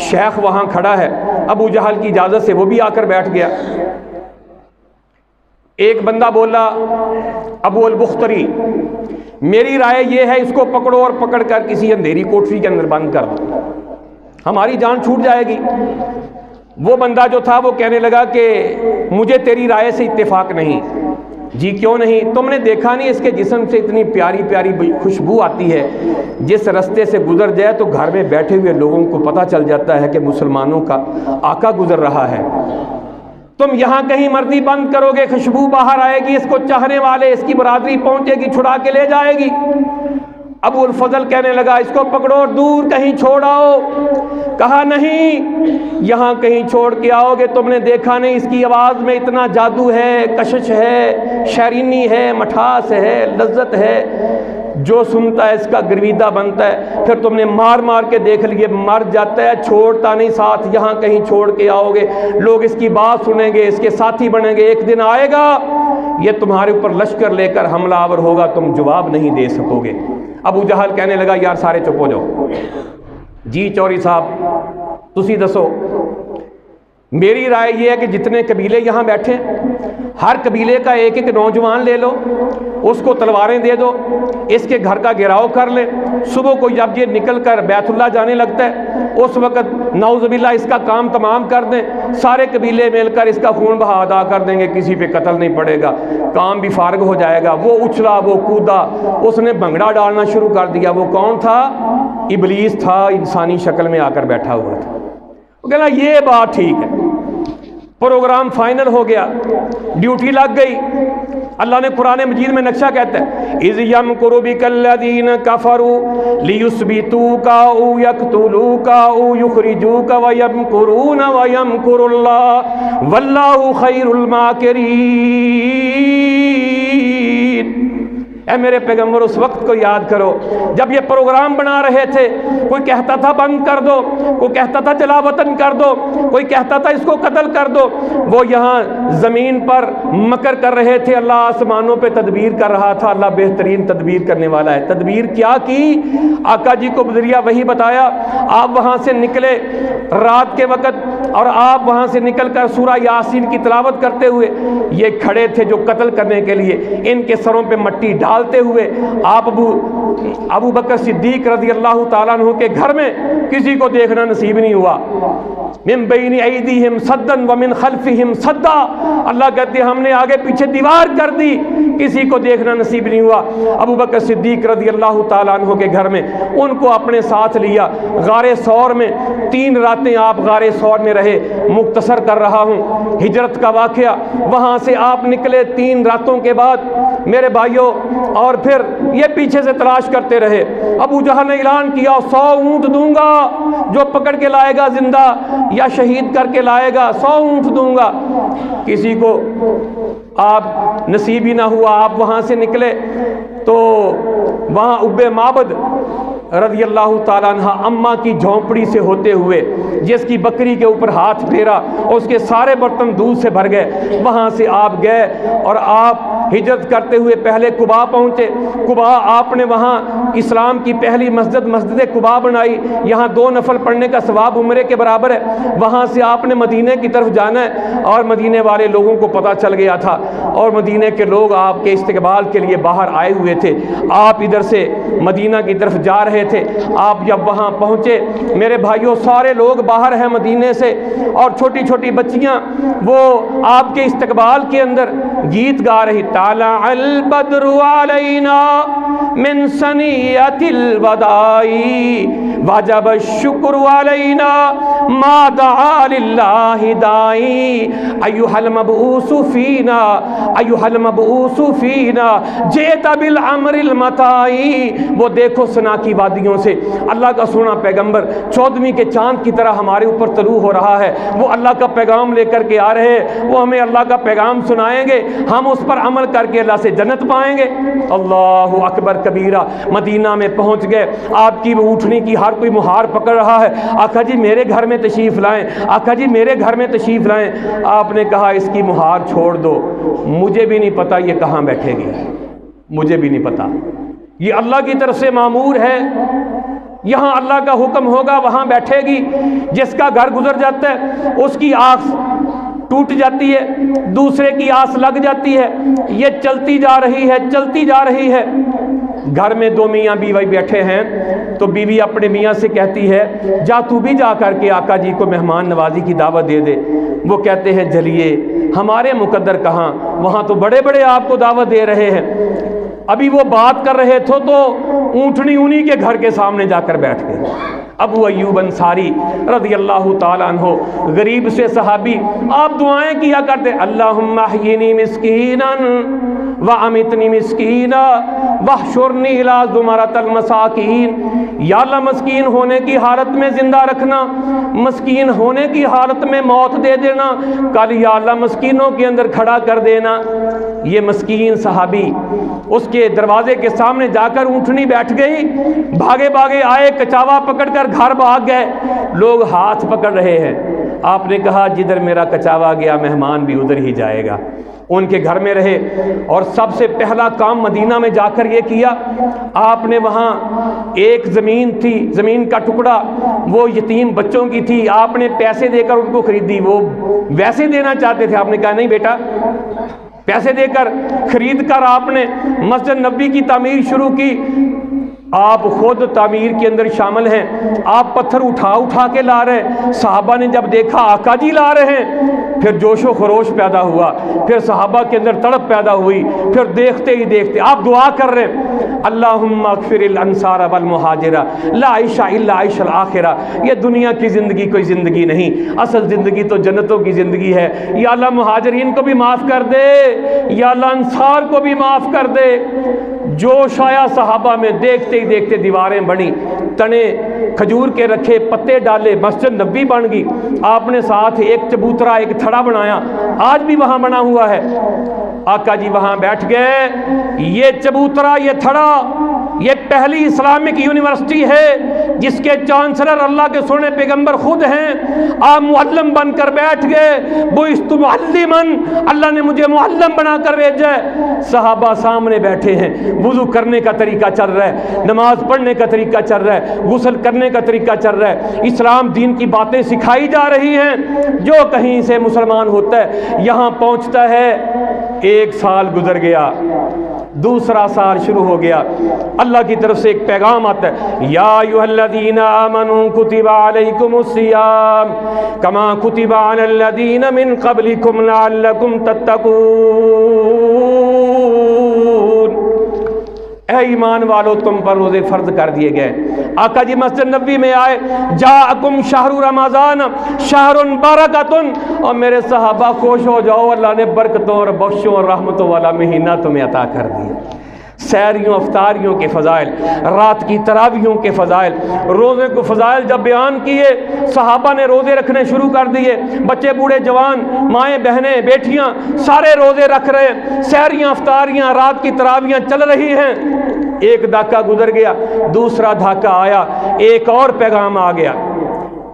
شیخ وہاں کھڑا ہے، ابو جہل کی اجازت سے وہ بھی آ کر بیٹھ گیا۔ ایک بندہ بولا ابو البختری، میری رائے یہ ہے اس کو پکڑو اور پکڑ کر کسی اندھیری کوٹری کے اندر بند کر دو، ہماری جان چھوٹ جائے گی۔ وہ بندہ جو تھا وہ کہنے لگا کہ مجھے تیری رائے سے اتفاق نہیں۔ جی کیوں نہیں؟ تم نے دیکھا نہیں اس کے جسم سے اتنی پیاری پیاری خوشبو آتی ہے، جس رستے سے گزر جائے تو گھر میں بیٹھے ہوئے لوگوں کو پتہ چل جاتا ہے کہ مسلمانوں کا آقا گزر رہا ہے۔ تم یہاں کہیں مرضی بند کرو گے، خوشبو باہر آئے گی، اس کو چاہنے والے، اس کی برادری پہنچے گی، چھڑا کے لے جائے گی۔ ابو الفضل کہنے لگا اس کو پکڑو اور دور کہیں چھوڑ آؤ۔ کہا نہیں، یہاں کہیں چھوڑ کے آؤ گے تم نے دیکھا نہیں، اس کی آواز میں اتنا جادو ہے، کشش ہے، شیرینی ہے، مٹھاس ہے، لذت ہے، جو سنتا ہے اس کا گرویدہ بنتا ہے۔ پھر تم نے مار مار کے دیکھ لیے، مر جاتا ہے، چھوڑتا نہیں ساتھ۔ یہاں کہیں چھوڑ کے آؤ گے، لوگ اس کی بات سنیں گے، اس کے ساتھی بنیں گے، ایک دن آئے گا یہ تمہارے اوپر لشکر لے کر حملہ آور ہوگا، تم جواب نہیں دے سکو گے۔ ابو جہل کہنے لگا یار سارے چپ ہو جاؤ، جی چوری صاحب تسی دسو۔ میری رائے یہ ہے کہ جتنے قبیلے یہاں بیٹھے ہر قبیلے کا ایک ایک نوجوان لے لو، اس کو تلواریں دے دو، اس کے گھر کا گھیراؤ کر لیں۔ صبح کو جب یہ نکل کر بیت اللہ جانے لگتا ہے اس وقت نعوذ باللہ اس کا کام تمام کر دیں، سارے قبیلے مل کر اس کا خون بہا ادا کر دیں گے، کسی پہ قتل نہیں پڑے گا، کام بھی فارغ ہو جائے گا۔ وہ اچھلا، وہ کودا، اس نے بھنگڑا ڈالنا شروع کر دیا۔ وہ کون تھا؟ ابلیس تھا، انسانی شکل میں آ کر بیٹھا ہوا تھا۔ وہ کہنا یہ بات ٹھیک ہے، پروگرام فائنل ہو گیا، ڈیوٹی لگ گئی۔ اللہ نے قرآن مجید میں نقشہ کہتا ہے اِذْ يَمْكُرُ بِكَ الَّذِينَ كَفَرُوا لِيُثْبِتُوكَ أَوْ يَقْتُلُوكَ أَوْ يُخْرِجُوكَ وَيَمْكُرُونَ وَيَمْكُرُ اللَّهُ وَاللَّهُ خَيْرُ الْمَاكِرِينَ۔ اے میرے پیغمبر اس وقت کو یاد کرو جب یہ پروگرام بنا رہے تھے، کوئی کہتا تھا بند کر دو، کوئی کہتا تھا جلا وطن کر دو، کوئی کہتا تھا اس کو قتل کر دو۔ وہ یہاں زمین پر مکر کر رہے تھے، اللہ آسمانوں پہ تدبیر کر رہا تھا۔ اللہ بہترین تدبیر کرنے والا ہے۔ تدبیر کیا کی؟ آقا جی کو بذریعہ وحی بتایا، آپ وہاں سے نکلے رات کے وقت اور آپ وہاں سے نکل کر سورہ یاسین کی تلاوت کرتے ہوئے یہ کھڑے تھے جو قتل کرنے کے لیے، ان کے سروں پہ مٹی ڈالتے ہوئے آپ ابو بکر صدیق رضی اللہ تعالیٰ عنہ کے گھر میں کسی کو دیکھنا نصیب نہیں ہوا۔ من بین ایدیہم صدًا ومن خلفہم صدًا، اللہ کہتے ہیں ہم نے آگے پیچھے دیوار کر دی، کسی کو دیکھنا نصیب نہیں ہوا۔ ابو بکر صدیق رضی اللہ تعالیٰ عنہ کے گھر میں ان کو اپنے ساتھ لیا۔ غار ثور میں 3 راتیں آپ غار ثور میں رہے۔ مختصر کر رہا ہوں ہجرت کا واقعہ، وہاں سے آپ نکلے 3 راتوں کے بعد میرے بھائیوں، اور پھر یہ پیچھے سے تلاش کرتے رہے۔ ابو جہل نے اعلان کیا 100 اونٹ دوں گا، جو پکڑ کے لائے گا زندہ یا شہید کر کے لائے گا 100 اونٹ دوں گا۔ کسی کو آپ نصیب ہی نہ ہوا۔ آپ وہاں سے نکلے تو وہاں اب معبد رضی اللہ تعالیٰ عنہ اماں کی جھونپڑی سے ہوتے ہوئے جس کی بکری کے اوپر ہاتھ پھیرا اور اس کے سارے برتن دودھ سے بھر گئے، وہاں سے آپ گئے اور آپ ہجرت کرتے ہوئے پہلے قباء پہنچے، قباء آپ نے وہاں اسلام کی پہلی مسجد قباء بنائی، یہاں 2 نفل پڑھنے کا ثواب عمرے کے برابر ہے۔ وہاں سے آپ نے مدینے کی طرف جانا ہے، اور مدینے والے لوگوں کو پتہ چل گیا تھا، اور مدینے کے لوگ آپ کے استقبال کے لیے باہر آئے ہوئے تھے۔ آپ ادھر سے مدینہ کی طرف جا رہے تھے، آپ جب وہاں پہنچے میرے بھائیوں سارے لوگ باہر ہیں مدینے سے، اور چھوٹی چھوٹی بچیاں وہ آپ کے استقبال کے اندر گیت گا رہی، طلع البدر علینا من ثنیۃ الوداع وجب الشکر علینا ما دعا للہ داعی ایھا المبعوث فینا ایھا المبعوث فینا جئت بالامر المطاعی۔ وہ دیکھو سنا کی وادیوں سے اللہ کا سونا پیغمبر 14ویں کے چاند کی طرح ہمارے اوپر طلوع ہو رہا ہے، وہ اللہ کا پیغام لے کر کے آ رہے ہیں، وہ ہمیں اللہ کا پیغام سنائیں گے، ہم اس پر عمل کر کے اللہ سے جنت پائیں گے۔ اللہ اکبر کبیرہ، مدینہ میں پہنچ گئے، آپ کی اونٹنی کی ہر کوئی مہار پکڑ رہا ہے، آقا جی میرے گھر میں تشریف لائیں، آقا جی میرے گھر میں تشریف لائیں۔ آپ نے کہا اس کی مہار چھوڑ دو، مجھے بھی نہیں پتا یہ کہاں بیٹھے گی، مجھے بھی نہیں پتا، یہ اللہ کی طرف سے مامور ہے، یہاں اللہ کا حکم ہوگا وہاں بیٹھے گی۔ جس کا گھر گزر جاتا ہے اس کی آس ٹوٹ جاتی ہے، دوسرے کی آس لگ جاتی ہے، یہ چلتی جا رہی ہے چلتی جا رہی ہے۔ گھر میں 2 میاں بیوی بیٹھے ہیں تو بیوی اپنے میاں سے کہتی ہے جا تو بھی جا کر کے آقا جی کو مہمان نوازی کی دعوت دے دے۔ وہ کہتے ہیں جلیے ہمارے مقدر کہاں، وہاں تو بڑے بڑے آپ کو دعوت دے رہے ہیں۔ ابھی وہ بات کر رہے تھے تو اونٹنی انہی کے گھر کے سامنے جا کر بیٹھ گئے۔ ابو ایوب انصاری رضی اللہ تعالیٰ عنہ غریب سے صحابی، آپ دعائیں کیا کرتے، اللہم احیینی مسکینا وامتنی مسکینا واحشرنی الی زمرۃ المساکین۔ یا اللہ مسکین ہونے کی حالت میں زندہ رکھنا، مسکین ہونے کی حالت میں موت دے دینا، کل یا اللہ مسکینوں کے اندر کھڑا کر دینا۔ یہ مسکین صحابی اس کے دروازے کے سامنے جا کر اونٹنی بیٹھ گئی، بھاگے بھاگے آئے، کچاوا پکڑ کر گھر بھاگ گئے، لوگ ہاتھ پکڑ رہے ہیں۔ آپ نے کہا جدھر میرا کچاوا گیا مہمان بھی ادھر ہی جائے گا۔ ان کے گھر میں رہے، اور سب سے پہلا کام مدینہ میں جا کر یہ کیا، آپ نے وہاں ایک زمین تھی، زمین کا ٹکڑا وہ یتیم بچوں کی تھی، آپ نے پیسے دے کر ان کو خریدی۔ وہ ویسے دینا چاہتے تھے، آپ نے کہا نہیں بیٹا، پیسے دے کر خرید کر آپ نے مسجد نبوی کی تعمیر شروع کی۔ آپ خود تعمیر کے اندر شامل ہیں، آپ پتھر اٹھا اٹھا کے لا رہے ہیں۔ صحابہ نے جب دیکھا آقا جی لا رہے ہیں، پھر جوش و خروش پیدا ہوا، پھر صحابہ کے اندر تڑپ پیدا ہوئی، پھر دیکھتے ہی دیکھتے آپ دعا کر رہے ہیں اللہم اغفر الانصار والمہاجرہ لا عیش الا عیش الآخرہ۔ یہ دنیا کی زندگی کوئی زندگی نہیں، اصل زندگی تو جنتوں کی زندگی ہے۔ یا اللہ مہاجرین کو بھی معاف کر دے، یا اللہ انصار کو بھی معاف کر دے۔ جوش آیا صحابہ میں، دیکھتے ہی دیکھتے دیواریں بنی، تنے کھجور کے رکھے، پتے ڈالے، مسجد نبوی بن گئی۔ آپ نے ساتھ ایک چبوترا ایک تھڑا بنایا، آج بھی وہاں بنا ہوا ہے۔ آقا جی وہاں بیٹھ گئے، یہ چبوترا یہ تھڑا یہ پہلی اسلامک یونیورسٹی ہے جس کے چانسلر اللہ کے سونے پیغمبر خود ہیں۔ آپ معلم بن کر بیٹھ گئے، بعثت معلما، اللہ نے مجھے معلم بنا کر بھیجا ہے۔ صحابہ سامنے بیٹھے ہیں، وضو کرنے کا طریقہ چل رہا ہے، نماز پڑھنے کا طریقہ چل رہا ہے، غسل کرنے کا طریقہ چل رہا ہے، اسلام دین کی باتیں سکھائی جا رہی ہیں۔ جو کہیں سے مسلمان ہوتا ہے یہاں پہنچتا ہے۔ 1 سال گزر گیا، دوسرا سال شروع ہو گیا، اللہ کی طرف سے ایک پیغام آتا ہے، یا ایھا الذین آمنوا کتب علیکم الصیام کما کتب علی الذین من قبلکم لعلکم تتقون۔ اے ایمان والو تم پر روزے فرض کر دیے گئے۔ آقا جی مسجد نبوی میں آئے، جاءکم شہر رمضان شہر برکۃ، اور میرے صحابہ خوش ہو جاؤ، اللہ نے برکتوں اور بخشوں اور رحمتوں والا مہینہ تمہیں عطا کر دیا۔ سحریوں افطاریوں کے فضائل، رات کی تراویحوں کے فضائل، روزے کو فضائل جب بیان کیے، صحابہ نے روزے رکھنے شروع کر دیے، بچے بوڑھے جوان، مائیں بہنیں بیٹیاں سارے روزے رکھ رہے ہیں، سحریاں افطاریاں رات کی تراویحیں چل رہی ہیں۔ ایک دھاکہ گزر گیا، دوسرا دھاکہ آیا، ایک اور پیغام آ گیا۔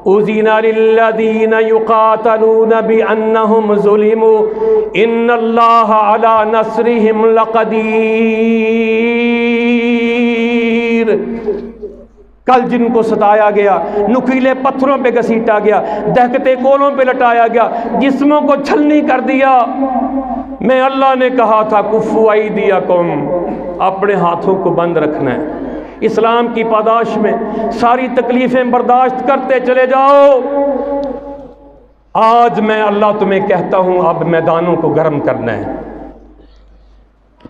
اذن للذین یقاتلون بانہم ظلموا ان اللہ علی نصرہم لقدیر۔ کل جن کو ستایا گیا، نکیلے پتھروں پہ گھسیٹا گیا، دہکتے کولوں پہ لٹایا گیا، جسموں کو چھلنی کر دیا، میں اللہ نے کہا تھا کفوا ایدیکم، اپنے ہاتھوں کو بند رکھنا ہے، اسلام کی پاداش میں ساری تکلیفیں برداشت کرتے چلے جاؤ۔ آج میں اللہ تمہیں کہتا ہوں اب میدانوں کو گرم کرنا ہے،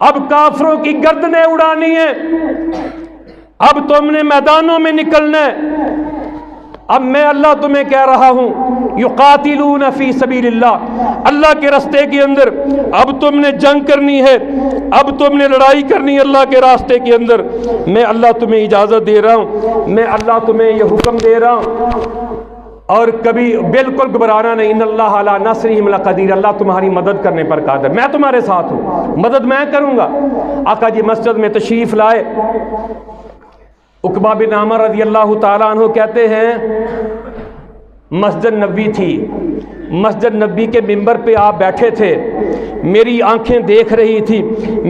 اب کافروں کی گردنیں اڑانی ہے، اب تم نے میدانوں میں نکلنا ہے۔ اب میں اللہ تمہیں کہہ رہا ہوں یقاتلون فی سبیل اللہ، اللہ کے راستے کے اندر اب تم نے جنگ کرنی ہے، اب تم نے لڑائی کرنی ہے اللہ کے راستے کے اندر۔ میں اللہ تمہیں اجازت دے رہا ہوں، میں اللہ تمہیں یہ حکم دے رہا ہوں، اور کبھی بالکل گھبرانا نہیں۔ ان اللہ علی نصرہم لقدیر، اللہ تمہاری مدد کرنے پر قادر، میں تمہارے ساتھ ہوں، مدد میں کروں گا۔ آقا جی مسجد میں تشریف لائے، عقبہ بن عامر رضی اللہ تعالیٰ عنہ کہتے ہیں مسجد نبوی تھی، مسجد نبوی کے ممبر پہ آپ بیٹھے تھے، میری آنکھیں دیکھ رہی تھی،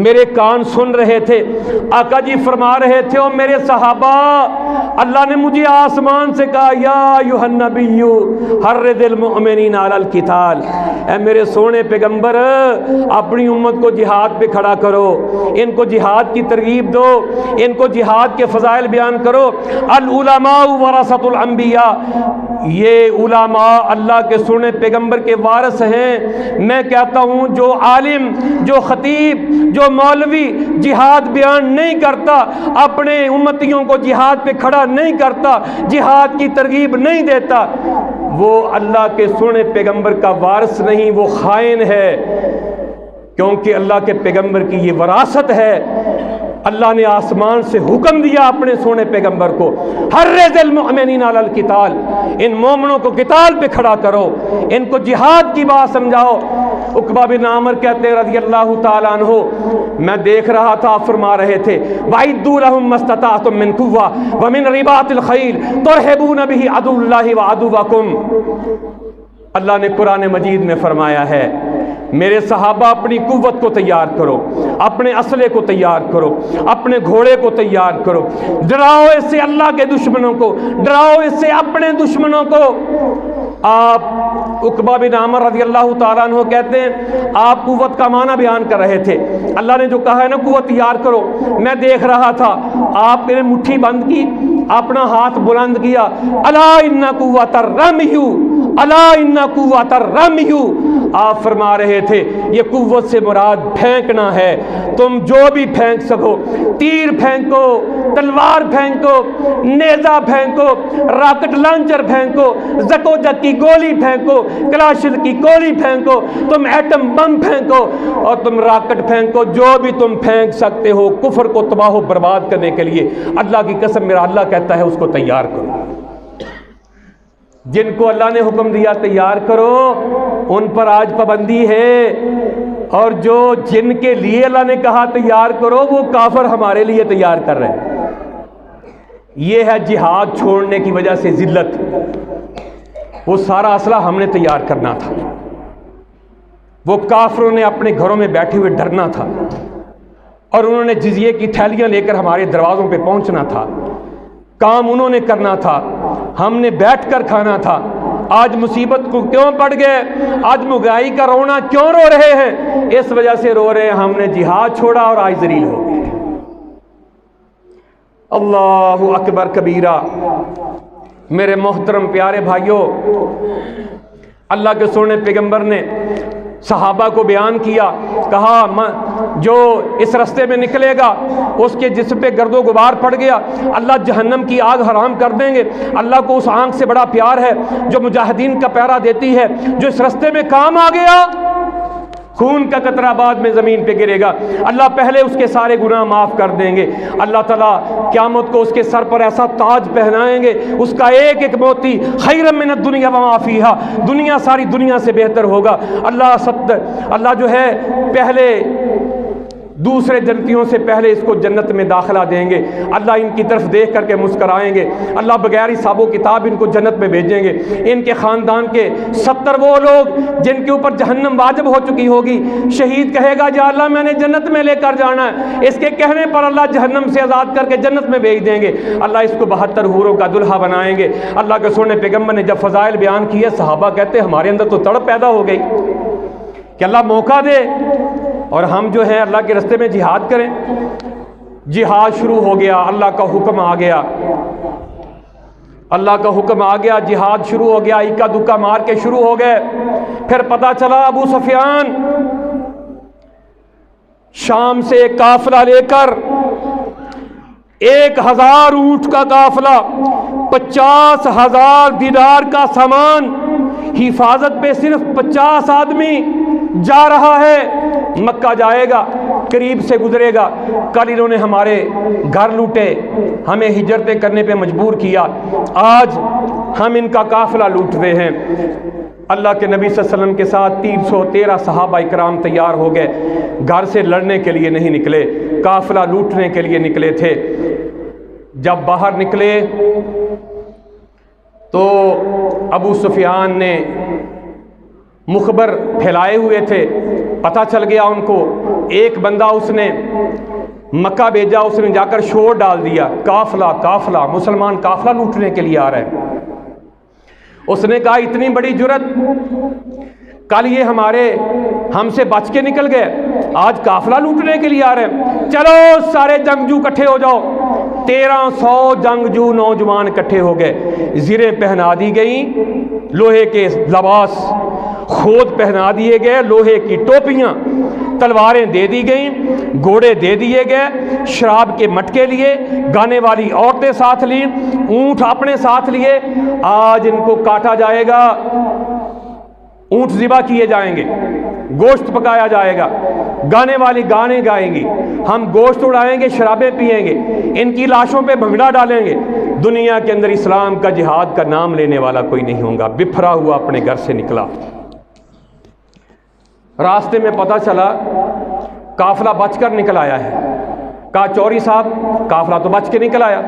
میرے کان سن رہے تھے، آقا جی فرما رہے تھے او میرے صحابہ، اللہ نے مجھے آسمان سے کہا یا ایھا النبی حرض المؤمنین علی القتال، اے میرے سونے پیغمبر اپنی امت کو جہاد پہ کھڑا کرو، ان کو جہاد کی ترغیب دو، ان کو جہاد کے فضائل بیان کرو۔ العلماء ورثۃ الانبیاء، یہ علماء اللہ کے سونے پیغمبر کے وارث ہیں۔ میں کہتا ہوں جو عالم، جو خطیب، جو مولوی جہاد بیان نہیں کرتا، اپنے امتیوں کو جہاد پہ کھڑا نہیں کرتا، جہاد کی ترغیب نہیں دیتا، وہ اللہ کے سونے پیغمبر کا وارث نہیں، وہ خائن ہے، کیونکہ اللہ کے پیغمبر کی یہ وراثت ہے۔ اللہ نے آسمان سے حکم دیا اپنے سونے پیغمبر کو حرض المؤمنین علی القتال، ان مومنوں کو قتال پہ کھڑا کرو، ان کو جہاد کی بات سمجھاؤ۔ عقبہ بن عامر کہتے ہیں رضی اللہ تعالیٰ عنہ، میں دیکھ رہا تھا آپ فرما رہے تھے وَأَعِدُّوا لَهُم مَّا اسْتَطَعْتُم مِّن قُوَّةٍ وَمِن رِّبَاطِ الْخَيْلِ تُرْهِبُونَ بِهِ عَدُوَّ اللَّهِ وَعَدُوَّكُمْ۔ اللہ نے قرآن مجید میں فرمایا ہے میرے صحابہ اپنی قوت کو تیار کرو، اپنے اسلحے کو تیار کرو، اپنے گھوڑے کو تیار کرو، ڈراؤ اس سے اللہ کے دشمنوں کو، ڈراؤ اس سے اپنے دشمنوں کو۔ آپ عقبہ بن عامر رضی اللہ تعالیٰ عنہ کہتے ہیں آپ قوت کا معنی بیان کر رہے تھے، اللہ نے جو کہا ہے نا قوت تیار کرو، میں دیکھ رہا تھا آپ نے مٹھی بند کی، اپنا ہاتھ بلند کیا، الا ان قوت الرمی، الا ان قوت الرمی، آپ فرما رہے تھے یہ قوت سے مراد پھینکنا ہے، تم جو بھی پھینک سکو، تیر پھینکو، تلوار پھینکو، نیزہ پھینکو، راکٹ لانچر پھینکو، زکوجک کی گولی پھینکو، کلاشن کی گولی پھینکو، تم ایٹم بم پھینکو اور تم راکٹ پھینکو، جو بھی تم پھینک سکتے ہو کفر کو تباہ و برباد کرنے کے لیے، اللہ کی قسم میرا اللہ کہتا ہے اس کو تیار کرو۔ جن کو اللہ نے حکم دیا تیار کرو ان پر آج پابندی ہے، اور جو جن کے لیے اللہ نے کہا تیار کرو وہ کافر ہمارے لیے تیار کر رہے ہیں۔ یہ ہے جہاد چھوڑنے کی وجہ سے ذلت، وہ سارا اسلحہ ہم نے تیار کرنا تھا، وہ کافروں نے اپنے گھروں میں بیٹھے ہوئے ڈرنا تھا، اور انہوں نے جزیے کی تھیلیاں لے کر ہمارے دروازوں پہ پہنچنا تھا، کام انہوں نے کرنا تھا، ہم نے بیٹھ کر کھانا تھا۔ آج مصیبت کو کیوں پڑ گئے، آج مہنگائی کا رونا کیوں رو رہے ہیں، اس وجہ سے رو رہے ہیں ہم نے جہاد چھوڑا اور آج ذلیل ہو گئے۔ اللہ اکبر کبیرہ۔ میرے محترم پیارے بھائیوں، اللہ کے سونے پیغمبر نے صحابہ کو بیان کیا، کہا جو اس رستے میں نکلے گا اس کے جسم پہ گرد و غبار پڑ گیا اللہ جہنم کی آگ حرام کر دیں گے۔ اللہ کو اس آنکھ سے بڑا پیار ہے جو مجاہدین کا پہرا دیتی ہے، جو اس رستے میں کام آ گیا خون کا قطرہ بعد میں زمین پہ گرے گا، اللہ پہلے اس کے سارے گناہ معاف کر دیں گے۔ اللہ تعالیٰ قیامت کو اس کے سر پر ایسا تاج پہنائیں گے، اس کا ایک ایک موتی خیر من الدنیا وما فیہا، دنیا ساری دنیا سے بہتر ہوگا۔ اللہ جو ہے پہلے دوسرے جنتیوں سے پہلے اس کو جنت میں داخلہ دیں گے، اللہ ان کی طرف دیکھ کر کے مسکرائیں گے، اللہ بغیر حساب و کتاب ان کو جنت میں بھیجیں گے۔ ان کے خاندان کے 70 وہ لوگ جن کے اوپر جہنم واجب ہو چکی ہوگی، شہید کہے گا یا اللہ میں نے جنت میں لے کر جانا ہے، اس کے کہنے پر اللہ جہنم سے آزاد کر کے جنت میں بھیج دیں گے، اللہ اس کو 72 حوروں کا دلہا بنائیں گے۔ اللہ کے سونے پیغمبر نے جب فضائل بیان کیے، صحابہ کہتے ہمارے اندر تو تڑپ پیدا ہو گئی کہ اللہ موقع دے اور ہم جو ہیں اللہ کے راستے میں جہاد کریں۔ جہاد شروع ہو گیا، اللہ کا حکم آ گیا، اللہ کا حکم آ گیا، جہاد شروع ہو گیا، اکا دکا مار کے شروع ہو گئے۔ پھر پتہ چلا ابو سفیان شام سے ایک قافلہ لے کر 1000 اونٹ کا قافلہ، 50,000 دینار کا سامان، حفاظت پہ صرف 50 آدمی جا رہا ہے، مکہ جائے گا، قریب سے گزرے گا، کل انہوں نے ہمارے گھر لوٹے، ہمیں ہجرتیں کرنے پہ مجبور کیا، آج ہم ان کا قافلہ لوٹ رہے ہیں۔ اللہ کے نبی صلی اللہ علیہ وسلم کے ساتھ 313 صحابہ اکرام تیار ہو گئے، گھر سے لڑنے کے لیے نہیں نکلے، قافلہ لوٹنے کے لیے نکلے تھے۔ جب باہر نکلے تو ابو سفیان نے مخبر پھیلائے ہوئے تھے، پتہ چل گیا ان کو، ایک بندہ اس نے مکہ بھیجا، اس نے جا کر شور ڈال دیا، قافلہ مسلمان قافلہ لوٹنے کے لیے آ رہے ہیں۔ اس نے کہا اتنی بڑی جرت، کل یہ ہم سے بچ کے نکل گئے، آج قافلہ لوٹنے کے لیے آ رہے ہیں، چلو سارے جنگجو اکٹھے ہو جاؤ۔ 1300 جنگجو نوجوان اکٹھے ہو گئے، زریں پہنا دی گئیں، لوہے کے لباس خود پہنا دیے گئے، لوہے کی ٹوپیاں، تلواریں دے دی گئیں، گھوڑے دے دیے گئے، شراب کے مٹکے لیے، گانے والی عورتیں ساتھ لیں، اونٹ اپنے ساتھ لیے۔ آج ان کو کاٹا جائے گا، اونٹ ذبح کیے جائیں گے، گوشت پکایا جائے گا، گانے والی گانے گائیں گی، ہم گوشت اڑائیں گے، شرابیں پئیں گے، ان کی لاشوں پہ بھنگڑا ڈالیں گے۔ دنیا کے اندر اسلام کا جہاد کا نام لینے والا کوئی نہیں ہوگا۔ بفرا ہوا اپنے گھر سے نکلا، راستے میں پتہ چلا قافلہ بچ کر نکل آیا ہے۔ کہا چوری صاحب قافلہ تو بچ کے نکل آیا،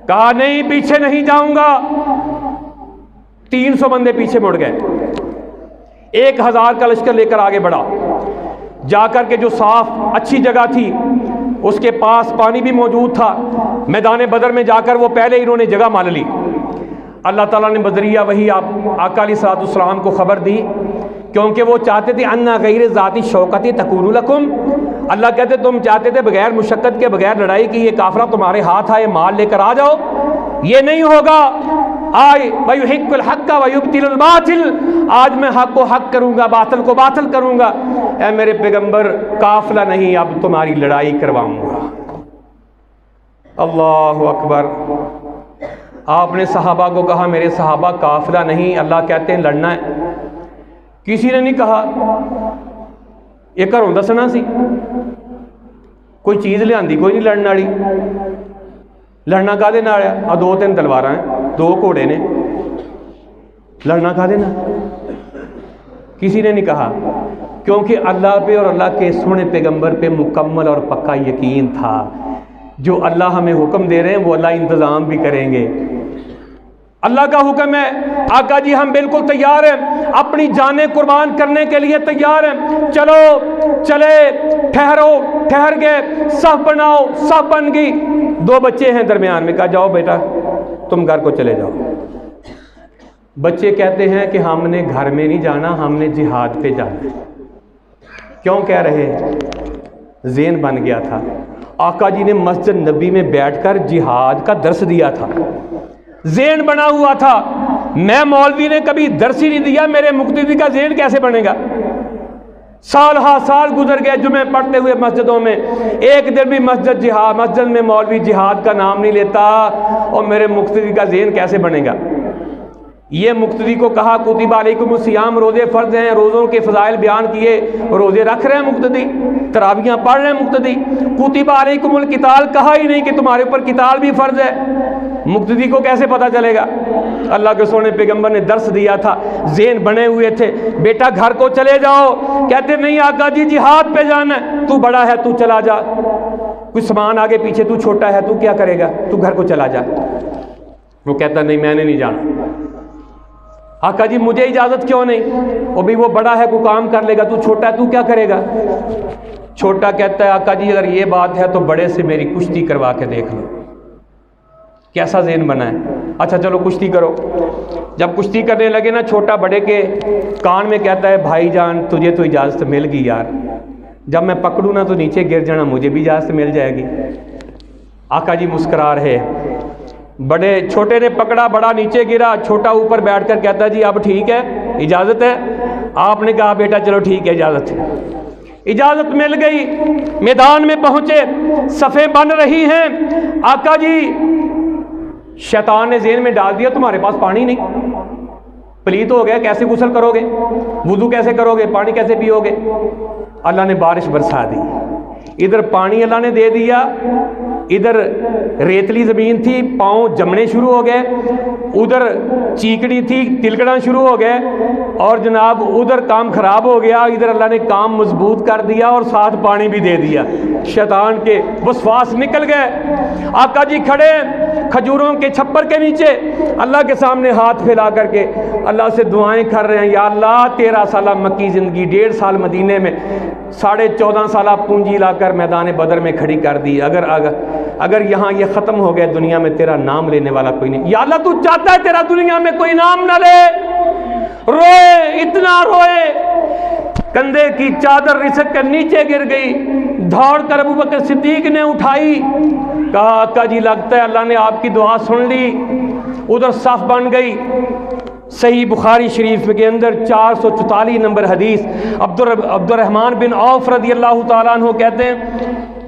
کہا نہیں پیچھے نہیں جاؤں گا۔ 300 بندے پیچھے مڑ گئے، 1000 کا لشکر لے کر آگے بڑھا، جا کر کے جو صاف اچھی جگہ تھی اس کے پاس پانی بھی موجود تھا، میدان بدر میں جا کر وہ پہلے انہوں نے جگہ مان لی۔ اللہ تعالیٰ نے بذریعہ وہی آقا علیہ الصلوۃ والسلام کو خبر دی، کیونکہ وہ چاہتے تھے انا غیر ذاتی شوکتی تکون لکم، اللہ کہتے تم چاہتے تھے بغیر مشقت کے، بغیر لڑائی کی یہ قافلہ تمہارے ہاتھ آئے، مال لے کر آ جاؤ، یہ نہیں ہوگا۔ آئے وَيُحِقُّ الْحَقَّ وَيُبْطِلُ الْبَاطِلَ، آج میں حق کو حق کروں گا، باطل کو باطل کروں گا۔ اے میرے پیغمبر قافلہ نہیں، اب تمہاری لڑائی کرواؤں گا۔ اللہ اکبر۔ آپ نے صحابہ کو کہا میرے صحابہ قافلہ نہیں، اللہ کہتے ہیں لڑنا ہے۔ کسی نے نہیں کہا یہ گھروں دسنا سی، کوئی چیز لیا کوئی نہیں لڑن والی، لڑنا کہدے نال ہے؟ 2-3 تلواراں ہیں، 2 گھوڑے نے، لڑنا کہدے نال؟ کسی نے نہیں کہا، کیونکہ اللہ پہ اور اللہ کے سونے پیغمبر پہ مکمل اور پکا یقین تھا۔ جو اللہ ہمیں حکم دے رہے ہیں وہ اللہ انتظام بھی کریں گے۔ اللہ کا حکم ہے، آقا جی ہم بالکل تیار ہیں، اپنی جانیں قربان کرنے کے لیے تیار ہیں، چلو چلے، ٹھہر گئے، صف بناؤ، صف بن گئی۔ 2 بچے ہیں درمیان میں، کہا جاؤ بیٹا تم گھر کو چلے جاؤ۔ بچے کہتے ہیں کہ ہم نے گھر میں نہیں جانا، ہم نے جہاد پہ جانا ہے۔ کیوں کہہ رہے؟ ذہن بن گیا تھا، آقا جی نے مسجد نبی میں بیٹھ کر جہاد کا درس دیا تھا، ذہن بنا ہوا تھا۔ میں مولوی نے کبھی درس ہی نہیں دیا، میرے مقتدی کا ذہن کیسے بنے گا؟ سال ہا سال گزر گئے جمعے پڑھتے ہوئے مسجدوں میں، ایک دن بھی مسجد میں مولوی جہاد کا نام نہیں لیتا، اور میرے مقتدی کا ذہن کیسے بنے گا؟ یہ مقتدی کو کہا کتب علیکم الصیام، روزے فرض ہیں، روزوں کے فضائل بیان کیے، روزے رکھ رہے ہیں مقتدی، تراویحاں پڑھ رہے ہیں مقتدی۔ کتب علیکم القتال کہا ہی نہیں کہ تمہارے اوپر قتال بھی فرض ہے، مقتدی کو کیسے پتہ چلے گا؟ اللہ کے سونے پیغمبر نے درس دیا تھا، ذہن بنے ہوئے تھے، بیٹا گھر کو چلے جاؤ، کہتے نہیں آقا جی جہاد پہ جانا ہے، تو بڑا ہے تو چلا جا، کچھ سامان آگے پیچھے، تو چھوٹا ہے تو کیا کرے گا، تو گھر کو چلا جا۔ وہ کہتا نہیں میں نے نہیں جانا۔ آقا جی مجھے اجازت کیوں نہیں؟ وہ بھی وہ بڑا ہے، کوئی کام کر لے گا، تو چھوٹا ہے تو کیا کرے گا؟ چھوٹا کہتا ہے آقا جی اگر یہ بات ہے تو بڑے سے میری کشتی کروا کے دیکھ لو۔ کیسا ذہن بنا ہے؟ اچھا چلو کشتی کرو۔ جب کشتی کرنے لگے نا، چھوٹا بڑے کے کان میں کہتا ہے بھائی جان تجھے تو اجازت مل گئی یار، جب میں پکڑوں نا تو نیچے گر جانا، مجھے بھی اجازت مل جائے گی۔ آقا جی مسکرا رہے، بڑے چھوٹے نے پکڑا، بڑا نیچے گرا، چھوٹا اوپر بیٹھ کر کہتا جی اب ٹھیک ہے اجازت ہے؟ آپ نے کہا بیٹا چلو ٹھیک ہے اجازت ہے۔ اجازت مل گئی، میدان میں پہنچے، صفیں بن رہی ہیں۔ آقا جی شیطان نے ذہن میں ڈال دیا تمہارے پاس پانی نہیں، پلیت ہو گیا، کیسے غسل کرو گے، وضو کیسے کرو گے، پانی کیسے پیو گے؟ اللہ نے بارش برسا دی، ادھر پانی اللہ نے دے دیا، ادھر ریتلی زمین تھی، پاؤں جمنے شروع ہو گئے، ادھر چیکڑی تھی، تلکڑنا شروع ہو گئے، اور جناب ادھر کام خراب ہو گیا، ادھر اللہ نے کام مضبوط کر دیا اور ساتھ پانی بھی دے دیا۔ شیطان کے وسواس نکل گئے۔ آقا جی کھڑے کھجوروں کے چھپر کے نیچے اللہ کے سامنے ہاتھ پھیلا کر کے اللہ سے دعائیں کر رہے ہیں، یا اللہ 13 سالہ مکی زندگی، 1.5 سال مدینے میں، 14.5 سالہ پونجی لا کر میدان بدر میں کھڑی کر دی، اگر یہاں یہ ختم ہو گیا، دنیا میں تیرا نام لینے والا کوئی نہیں، یا اللہ تو چاہتا ہے تیرا دنیا میں کوئی نام نہ لے۔ روئے، اتنا روئے، کندھے کی چادر رسک کر نیچے گر گئی، دوڑ کر ابو بکر صدیق نے اٹھائی، کہا آقا جی لگتا ہے اللہ نے آپ کی دعا سن لی۔ ادھر صف بن گئی۔ صحیح بخاری شریف کے اندر 444 نمبر حدیث، عبد الرحمن بن عوف رضی اللہ تعالیٰ عنہ کہتے ہیں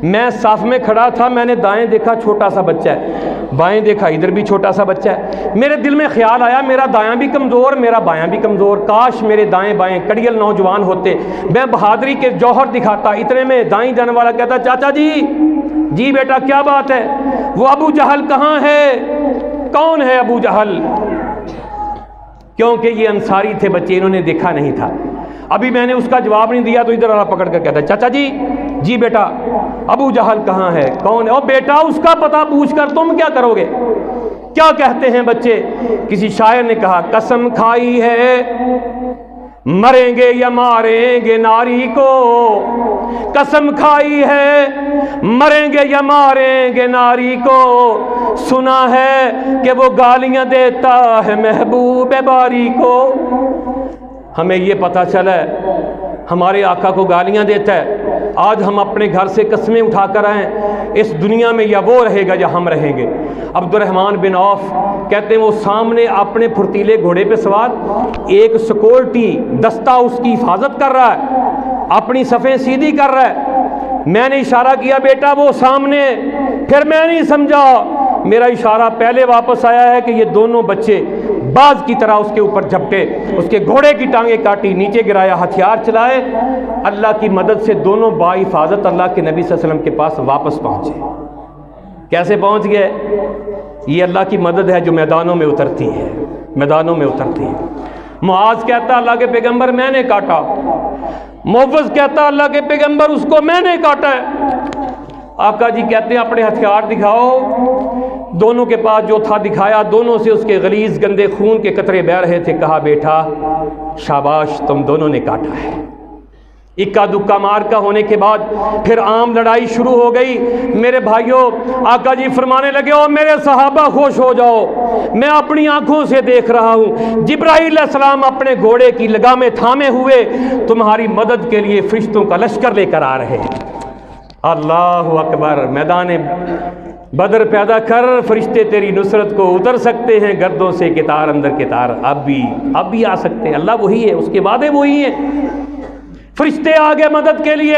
میں صف میں کھڑا تھا، میں نے دائیں دیکھا چھوٹا سا بچہ ہے، بائیں دیکھا ادھر بھی چھوٹا سا بچہ ہے، میرے دل میں خیال آیا میرا دایاں بھی کمزور، میرا بایاں بھی کمزور، کاش میرے دائیں بائیں کڑیل نوجوان ہوتے، میں بہادری کے جوہر دکھاتا۔ اتنے میں دائیں جانے والا کہتا چاچا جی بیٹا کیا بات ہے؟ وہ ابو جہل کہاں ہے؟ کون ہے ابو جہل؟ کیونکہ یہ انصاری تھے بچے، انہوں نے دیکھا نہیں تھا۔ ابھی میں نے اس کا جواب نہیں دیا تو ادھر والا پکڑ کر کہتا ہے چاچا جی بیٹا ابو جہل کہاں ہے؟ کون ہے؟ اور بیٹا اس کا پتہ پوچھ کر تم کیا کرو گے؟ کیا کہتے ہیں بچے؟ کسی شاعر نے کہا قسم کھائی ہے مریں گے یا ماریں گے ناری کو، قسم کھائی ہے مریں گے یا ماریں گے ناری کو، سنا ہے کہ وہ گالیاں دیتا ہے محبوب باری کو۔ ہمیں یہ پتہ چلا ہے ہمارے آقا کو گالیاں دیتا ہے، آج ہم اپنے گھر سے قسمیں اٹھا کر آئیں اس دنیا میں یا وہ رہے گا یا ہم رہیں گے۔ عبد الرحمن بن عوف کہتے ہیں وہ سامنے اپنے پھرتیلے گھوڑے پہ سوار، ایک سیکورٹی دستہ اس کی حفاظت کر رہا ہے، اپنی صفیں سیدھی کر رہا ہے۔ میں نے اشارہ کیا بیٹا وہ سامنے، پھر میں نہیں سمجھا، میرا اشارہ پہلے واپس آیا ہے کہ یہ دونوں بچے باز کی طرح اس کے اوپر جھپٹے، اس کے گھوڑے کی ٹانگیں کاٹی، نیچے گرایا، ہتھیار چلائے، اللہ کی مدد سے دونوں با حفاظت اللہ کے نبی صلی اللہ علیہ وسلم کے پاس واپس پہنچے۔ کیسے پہنچ گئے؟ یہ اللہ کی مدد ہے جو میدانوں میں اترتی ہے، میدانوں میں اترتی ہے۔ معاذ کہتا اللہ کے پیغمبر میں نے کاٹا، موفز کہتا اللہ کے پیغمبر اس کو میں نے کاٹا ہے۔ آقا جی کہتے ہیں اپنے ہتھیار دکھاؤ، دونوں کے پاس جو تھا دکھایا، دونوں سے اس کے غلیظ گندے خون کے قطرے بہہ رہے تھے۔ کہا بیٹا شاباش تم دونوں نے کاٹا ہے۔ اکا دکا مار کا ہونے کے بعد پھر عام لڑائی شروع ہو گئی۔ میرے بھائیوں آقا جی فرمانے لگے او میرے صحابہ خوش ہو جاؤ، میں اپنی آنکھوں سے دیکھ رہا ہوں جبرائیل علیہ السلام اپنے گھوڑے کی لگامیں تھامے ہوئے تمہاری مدد کے لیے فرشتوں کا لشکر لے کر آ رہے ہیں۔ اللہ اکبر، میدان بدر پیدا کر، فرشتے تیری نصرت کو اتر سکتے ہیں گردوں سے کتار اندر کتار، اب بھی آ سکتے ہیں، اللہ وہی ہے، اس کے وعدے وہی ہیں۔ فرشتے آگے مدد کے لیے،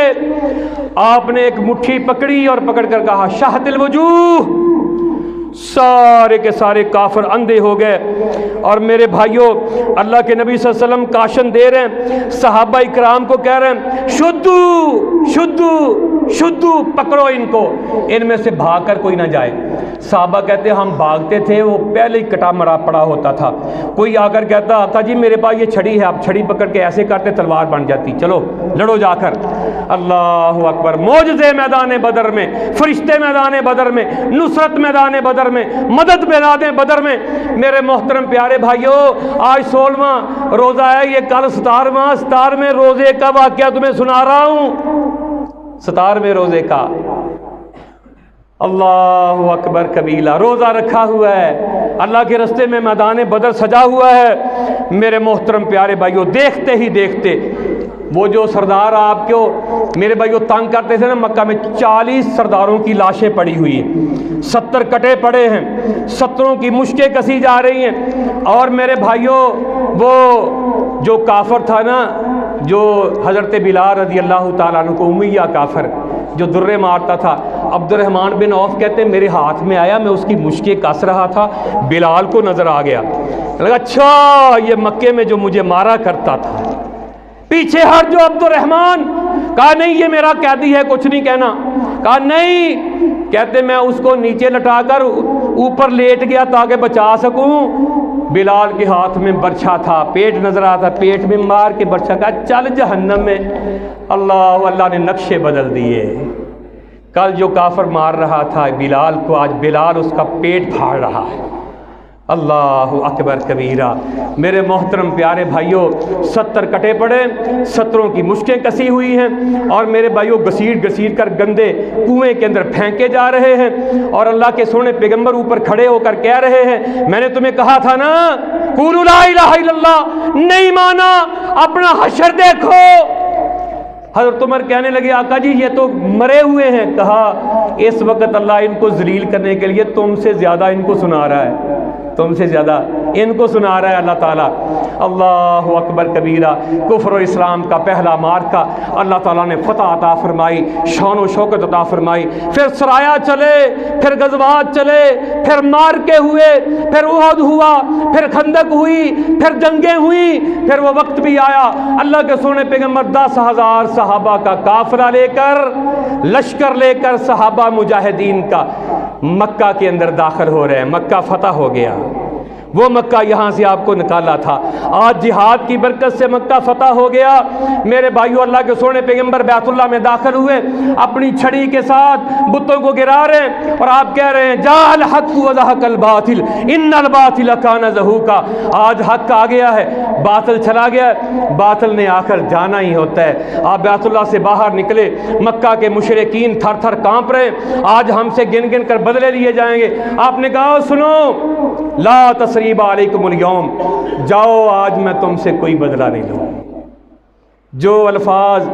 آپ نے ایک مٹھی پکڑی اور پکڑ کر کہا شاہد الوجوہ، سارے کے سارے کافر اندھے ہو گئے۔ اور میرے بھائیوں، اللہ کے نبی صلی اللہ علیہ وسلم کاشن دے رہے ہیں، صحابہ اکرام کو کہہ رہے ہیں شدو شدو شدو، پکڑو ان کو، ان میں سے بھاگ کر کوئی نہ جائے۔ صحابہ کہتے ہیں ہم بھاگتے تھے، وہ پہلے ہی کٹا مرا پڑا ہوتا تھا۔ کوئی آ کر کہتا آقا جی میرے پاس یہ چھڑی ہے، آپ چھڑی پکڑ کے ایسے کرتے تلوار بن جاتی، چلو لڑو جا کر۔ اللہ اکبر، معجزے میدان بدر میں، فرشتے میدان بدر میں، نصرت میدان بدر میں، مدد میدان بدر میں۔ میرے محترم پیارے بھائیوں، آج 16واں روزہ ہے، یہ کل 17واں روزے کا واقعہ تمہیں سنا رہا ہوں، 17ویں روزے کا۔ اللہ اکبر کبیرہ، روزہ رکھا ہوا ہے، اللہ کے راستے میں میدان بدر سجا ہوا ہے۔ میرے محترم پیارے بھائیوں، دیکھتے ہی دیکھتے وہ جو سردار آپ کو میرے بھائیوں تنگ کرتے تھے نا مکہ میں، 40 سرداروں کی لاشیں پڑی ہوئی ہیں، 70 کٹے پڑے ہیں، 70 کی مشکیں کسی جا رہی ہیں۔ اور میرے بھائیوں، وہ جو کافر تھا نا، جو حضرت بلال رضی اللہ تعالیٰ عنہ کو امیہ کافر جو درے مارتا تھا، عبد الرحمن بن عوف کہتے ہیں میرے ہاتھ میں آیا، میں اس کی مشکیں کس رہا تھا، بلال کو نظر آ گیا، لگا اچھا یہ مکے میں جو مجھے مارا کرتا تھا، پیچھے ہٹ جو عبد الرحمن۔ کہا نہیں یہ میرا قیدی ہے، کچھ نہیں کہنا۔ کہا نہیں، کہتے میں اس کو نیچے لٹا کر اوپر لیٹ گیا تاکہ بچا سکوں۔ بلال کے ہاتھ میں برچھا تھا، پیٹ نظر آتا، پیٹ میں مار کے برچھا، کہا چل جہنم میں۔ اللہ نے نقشے بدل دیے۔ کل جو کافر مار رہا تھا بلال کو، آج بلال اس کا پیٹ پھاڑ رہا ہے۔ اللہ اکبر کبیرہ۔ میرے محترم پیارے بھائیوں، 70 کٹے پڑے، 70 کی مشکیں کسی ہوئی ہیں، اور میرے بھائیوں گھسیٹ گھسیٹ کر گندے کنویں کے اندر پھینکے جا رہے ہیں، اور اللہ کے سونے پیغمبر اوپر کھڑے ہو کر کہہ رہے ہیں میں نے تمہیں کہا تھا نا قولوا لا الہ الا اللہ، نہیں مانا، اپنا حشر دیکھو۔ حضرت عمر کہنے لگے آقا جی یہ تو مرے ہوئے ہیں۔ کہا اس وقت اللہ ان کو ذلیل کرنے کے لیے تم سے زیادہ ان کو سنا رہا ہے، تم سے زیادہ ان کو سنا رہا ہے اللہ تعالیٰ۔ اللہ اکبر کبیرہ۔ کفر و اسلام کا پہلا مارکا، اللہ تعالیٰ نے فتح عطا فرمائی، شان و شوکت عطا فرمائی، پھر سرایا چلے، پھر غزوات چلے، پھر مارکے ہوئے، پھر احد ہوا، پھر خندق ہوئی، پھر جنگیں ہوئی، پھر وہ وقت بھی آیا اللہ کے سونے پیغمبر 10,000 صحابہ کا قافلہ لے کر، لشکر لے کر، صحابہ مجاہدین کا مکہ کے اندر داخل ہو رہے ہیں۔ مکہ فتح ہو گیا، وہ مکہ یہاں سے آپ کو نکالا تھا، آج جہاد کی برکت سے مکہ فتح ہو گیا۔ میرے بھائیو، اللہ کے سونے پیغمبر بیت اللہ میں داخل ہوئے، اپنی چھڑی کے ساتھ بتوں کو گرا رہے ہیں، اور آپ کہہ رہے ہیں جاء الحق وزہق الباطل ان الباطل کان زہوقا۔ آج حق آ گیا ہے، باطل چلا گیا ہے، باطل نے آ کر جانا ہی ہوتا ہے۔ آپ بیت اللہ سے باہر نکلے، مکہ کے مشرکین تھر تھر کانپ رہے، آج ہم سے گن گن کر بدلے لیے جائیں گے۔ آپ نے کہا سنو، لا تثریب علیکم اليوم، جاؤ آج میں تم سے کوئی بدلہ نہیں لوں۔ جو الفاظ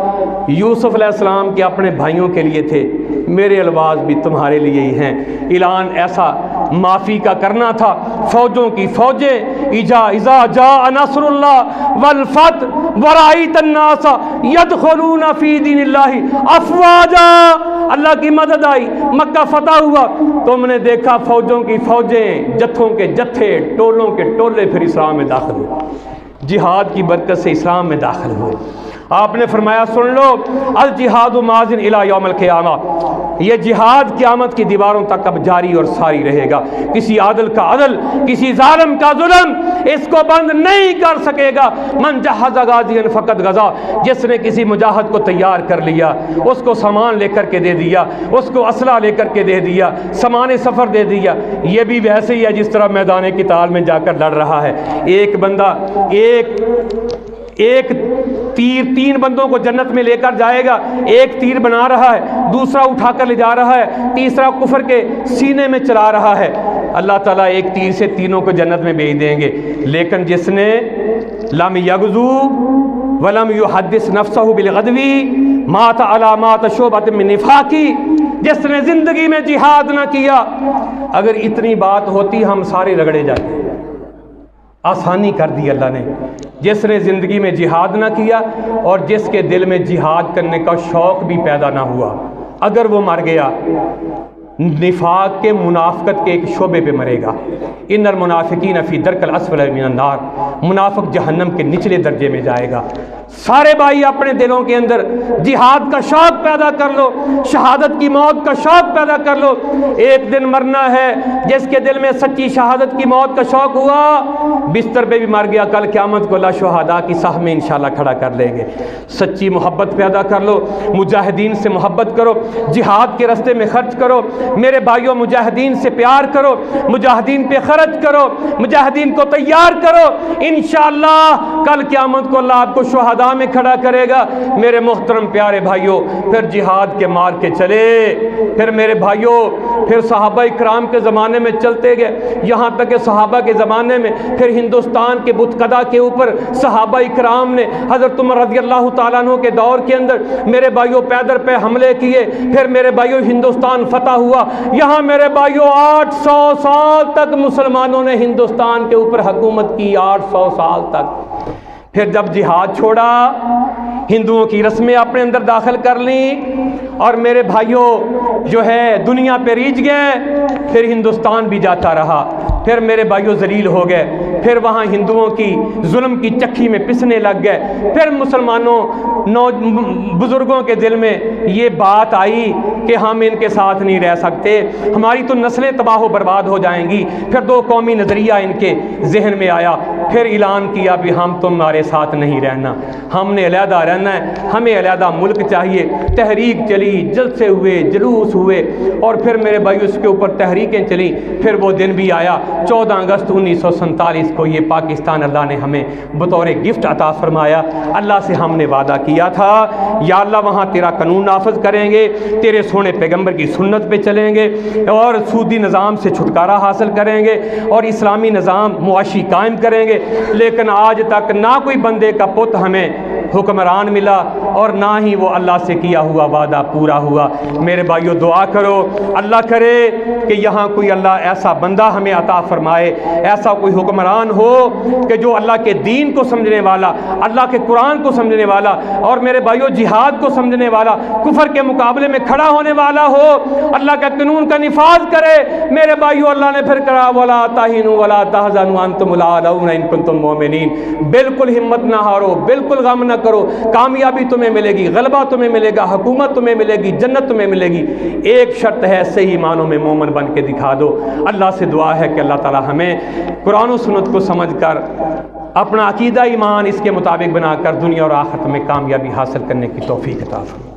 یوسف علیہ السلام کے اپنے بھائیوں کے لیے تھے، میرے الفاظ بھی تمہارے لیے ہی ہیں۔ اعلان ایسا معافی کا کرنا تھا، فوجوں کی فوجیں، اذا جاء نصر اللہ والفتح ورأیت الناس یدخلون فی دین اللہ افواجا، اللہ کی مدد آئی، مکہ فتح ہوا، تم نے دیکھا فوجوں کی فوجیں، جتھوں کے جتھے، ٹولوں کے ٹولے پھر اسلام میں داخل ہوئے، جہاد کی برکت سے اسلام میں داخل ہوئے۔ آپ نے فرمایا سن لو، الجہاد ماضٍ الی یوم القیامہ، یہ جہاد قیامت کی دیواروں تک اب جاری اور ساری رہے گا۔ کسی عادل کا عدل، کسی ظالم کا ظلم اس کو بند نہیں کر سکے گا۔ من جہز غازیا فقد غزا، جس نے کسی مجاہد کو تیار کر لیا، اس کو سامان لے کر کے دے دیا، اس کو اسلحہ لے کر کے دے دیا، سامان سفر دے دیا، یہ بھی ویسے ہی ہے جس طرح میدان قتال میں جا کر لڑ رہا ہے۔ ایک بندہ ایک تیر 3 بندوں کو جنت میں لے کر جائے گا، ایک تیر بنا رہا ہے، دوسرا اٹھا کر لے جا رہا ہے، تیسرا کفر کے سینے میں چلا رہا ہے۔ اللہ تعالیٰ ایک تیر سے تینوں کو جنت میں بھیج دیں گے، لیکن جس نے لم یغزو ولم یحدث نفسہ بالغدو مات علی مات شعبۃ من نفاق، جس نے زندگی میں جہاد نہ کیا، اگر اتنی بات ہوتی ہم سارے رگڑے جاتے، آسانی کر دی اللہ نے۔ جس نے زندگی میں جہاد نہ کیا اور جس کے دل میں جہاد کرنے کا شوق بھی پیدا نہ ہوا، اگر وہ مر گیا نفاق کے منافقت کے ایک شعبے پہ مرے گا۔ ان المنافقین فی درک الاسفل من النار، منافق جہنم کے نچلے درجے میں جائے گا۔ سارے بھائی اپنے دلوں کے اندر جہاد کا شوق پیدا کر لو، شہادت کی موت کا شوق پیدا کر لو۔ ایک دن مرنا ہے، جس کے دل میں سچی شہادت کی موت کا شوق ہوا، بستر پہ بھی مر گیا، کل قیامت کو اللہ شہداء کی صف میں انشاءاللہ کھڑا کر لیں گے۔ سچی محبت پیدا کر لو، مجاہدین سے محبت کرو، جہاد کے راستے میں خرچ کرو۔ میرے بھائیوں، مجاہدین سے پیار کرو، مجاہدین پہ خرچ کرو، مجاہدین کو تیار کرو، انشاءاللہ کل قیامت کو اللہ آپ کو شہداء میں کھڑا کرے گا۔ میرے محترم پیارے بھائیوں، پھر جہاد کے مار کے چلے، پھر میرے بھائیوں، پھر صحابہ اکرام کے زمانے میں چلتے گئے، یہاں تک کہ صحابہ کے زمانے میں پھر ہندوستان کے بت قدا کے اوپر صحابہ اکرام نے حضرت عمر رضی اللہ تعالیٰ عنہ کے دور کے اندر میرے بھائیوں پیدر پہ حملے کیے، پھر میرے بھائیوں ہندوستان فتح ہوا۔ یہاں میرے بھائیوں 800 سال تک مسلمانوں نے ہندوستان کے اوپر حکومت کی، 800 سال تک۔ پھر جب جہاد چھوڑا، ہندوؤں کی رسمیں اپنے اندر داخل کر لیں، اور میرے بھائیوں جو ہے دنیا پہ ریچھ گئے، پھر ہندوستان بھی جاتا رہا، پھر میرے بھائیوں ذلیل ہو گئے، پھر وہاں ہندوؤں کی ظلم کی چکی میں پسنے لگ گئے۔ پھر مسلمانوں بزرگوں کے دل میں یہ بات آئی کہ ہم ان کے ساتھ نہیں رہ سکتے، ہماری تو نسلیں تباہ و برباد ہو جائیں گی۔ پھر دو قومی نظریہ ان کے ذہن میں آیا، پھر اعلان کیا بھی ہم تمہارے ساتھ نہیں رہنا، ہم نے علیحدہ رہنا ہے، ہمیں علیحدہ ملک چاہیے۔ تحریک چلی، جلسے ہوئے، جلوس ہوئے، اور پھر میرے بھائی اس کے اوپر تحریکیں چلیں۔ پھر وہ دن بھی آیا 14 اگست 1947 کو، یہ پاکستان اللہ نے ہمیں بطور گفٹ عطا فرمایا۔ اللہ سے ہم نے وعدہ کیا تھا یا اللہ وہاں تیرا قانون نافذ کریں گے، تیرے سونے پیغمبر کی سنت پہ چلیں گے، اور سودی نظام سے چھٹکارا حاصل کریں گے، اور اسلامی نظام معاشی قائم کریں گے۔ لیکن آج تک نہ کوئی بندے کا پت ہمیں حکمران ملا، اور نہ ہی وہ اللہ سے کیا ہوا وعدہ پورا ہوا۔ میرے بھائیو دعا کرو، اللہ کرے کہ یہاں کوئی اللہ ایسا بندہ ہمیں عطا فرمائے، ایسا کوئی حکمران ہو کہ جو اللہ کے دین کو سمجھنے والا، اللہ کے قرآن کو سمجھنے والا، اور میرے بھائیو جہاد کو سمجھنے والا، کفر کے مقابلے میں کھڑا ہونے والا ہو، اللہ کے قانون کا نفاذ کرے۔ میرے بھائیو اللہ نے پھر کہا وَلَا تَهِنُوا وَلَا تَحْزَنُوا وَأَنْتُمُ الْأَعْلَوْنَ إِن كُنتُم مُؤْمِنِينَ۔ بالکل ہمت نہ ہارو، بالکل غم نہ کرو، کامیابی تمہیں ملے گی، غلبہ تمہیں ملے گا، حکومت تمہیں ملے گی، جنت تمہیں ملے گی۔ ایک شرط ہے، صحیح معنوں میں مومن بن کے دکھا دو۔ اللہ سے دعا ہے کہ اللہ تعالی ہمیں قرآن و سنت کو سمجھ کر اپنا عقیدہ ایمان اس کے مطابق بنا کر دنیا اور آخرت میں کامیابی حاصل کرنے کی توفیق عطا فرمائے۔